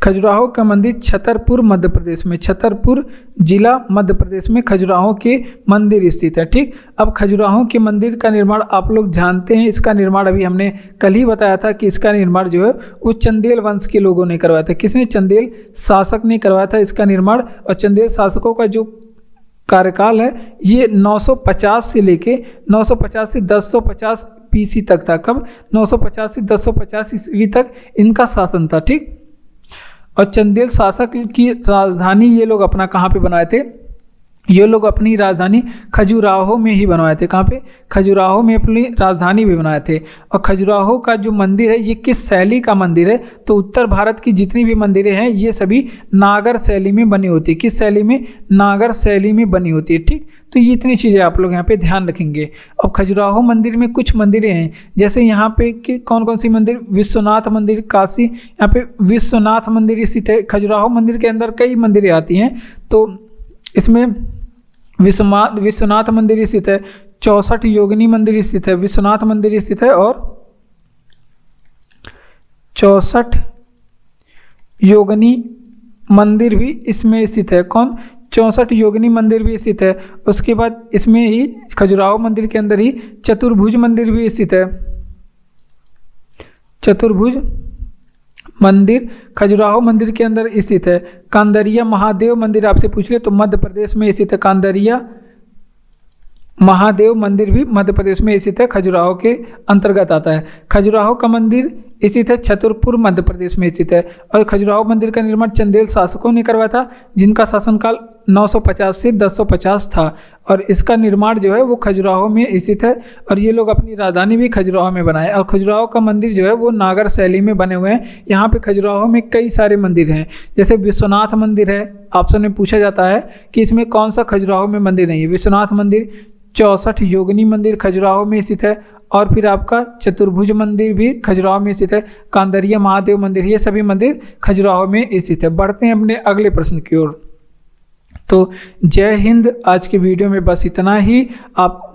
खजुराहो का मंदिर छतरपुर मध्य प्रदेश में, छतरपुर जिला मध्य प्रदेश में खजुराहो के मंदिर स्थित है। ठीक, अब खजुराहो के मंदिर का निर्माण आप लोग जानते हैं। इसका निर्माण अभी हमने कल ही बताया था कि इसका निर्माण जो है वो चंदेल वंश के लोगों ने करवाया था। किसने? चंदेल शासक ने करवाया था इसका निर्माण। और चंदेल शासकों का जो कार्यकाल है ये 950 से 1050 BC तक था। कब? 950 से 1050 ईस्वी तक इनका शासन था। ठीक, और चंदेल शासक की राजधानी ये लोग अपना कहाँ पे बनाए थे? ये लोग अपनी राजधानी खजुराहो में ही बनवाए थे। कहाँ पे? खजुराहो में अपनी राजधानी भी बनाए थे। और खजुराहो का जो मंदिर है ये किस शैली का मंदिर है? तो उत्तर भारत की जितनी भी मंदिरें हैं ये सभी नागर शैली में बनी होती है। किस शैली में? नागर शैली में बनी होती है। ठीक, तो ये इतनी चीज़ें आप लोग यहाँ पे ध्यान रखेंगे। अब खजुराहो मंदिर में कुछ मंदिरें हैं, जैसे यहाँ पे कि कौन कौन सी मंदिर? विश्वनाथ मंदिर, काशी, यहाँ पे विश्वनाथ मंदिर स्थित है। खजुराहो मंदिर के अंदर कई मंदिरें आती हैं, तो इसमें विश्वनाथ मंदिर स्थित है, 64 योगिनी मंदिर स्थित है, विश्वनाथ मंदिर स्थित है और 64 योगिनी मंदिर भी इसमें स्थित है। कौन? 64 योगिनी मंदिर भी स्थित है। उसके बाद इसमें ही खजुराहो मंदिर के अंदर ही चतुर्भुज मंदिर भी स्थित है। चतुर्भुज मंदिर खजुराहो मंदिर के अंदर स्थित है। कांदरिया महादेव मंदिर आपसे पूछ ले तो मध्य प्रदेश में स्थित है। कांदरिया महादेव मंदिर भी मध्य प्रदेश में स्थित है, खजुराहो के अंतर्गत आता है। खजुराहो का मंदिर स्थित है छतरपुर मध्य प्रदेश में स्थित है। और खजुराहो मंदिर का निर्माण चंदेल शासकों ने करवाया था, जिनका शासनकाल 950 से 1050 था। और इसका निर्माण जो है वो खजुराहो में स्थित है और ये लोग अपनी राजधानी भी खजुराहो में बनाए। और खजुराहो का मंदिर जो है वो नागर शैली में बने हुए हैं। यहाँ पे खजुराहो में कई सारे मंदिर हैं, जैसे विश्वनाथ मंदिर है। ऑप्शन में पूछा जाता है कि इसमें कौन सा खजुराहो में मंदिर नहीं है। विश्वनाथ मंदिर, 64 योगिनी मंदिर खजुराहो में स्थित है और फिर आपका चतुर्भुज मंदिर भी खजुराहो में स्थित है। कांदरिया महादेव मंदिर, ये सभी मंदिर खजुराहो में स्थित है। बढ़ते हैं अपने अगले प्रश्न की ओर। तो जय हिंद। आज की वीडियो में बस इतना ही।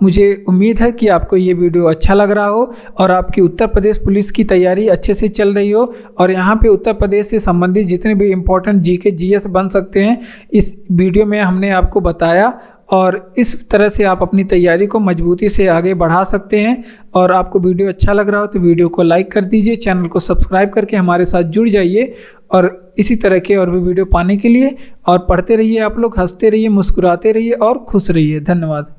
मुझे उम्मीद है कि आपको ये वीडियो अच्छा लग रहा हो और आपकी उत्तर प्रदेश पुलिस की तैयारी अच्छे से चल रही हो और यहाँ पे उत्तर प्रदेश से संबंधित जितने भी इम्पोर्टेंट जीके जीएस बन सकते हैं इस वीडियो में हमने आपको बताया। और इस तरह से आप अपनी तैयारी को मजबूती से आगे बढ़ा सकते हैं। और आपको वीडियो अच्छा लग रहा हो तो वीडियो को लाइक कर दीजिए, चैनल को सब्सक्राइब करके हमारे साथ जुड़ जाइए और इसी तरह के और भी वीडियो पाने के लिए और पढ़ते रहिए, आप लोग हंसते रहिए, मुस्कुराते रहिए और खुश रहिए। धन्यवाद।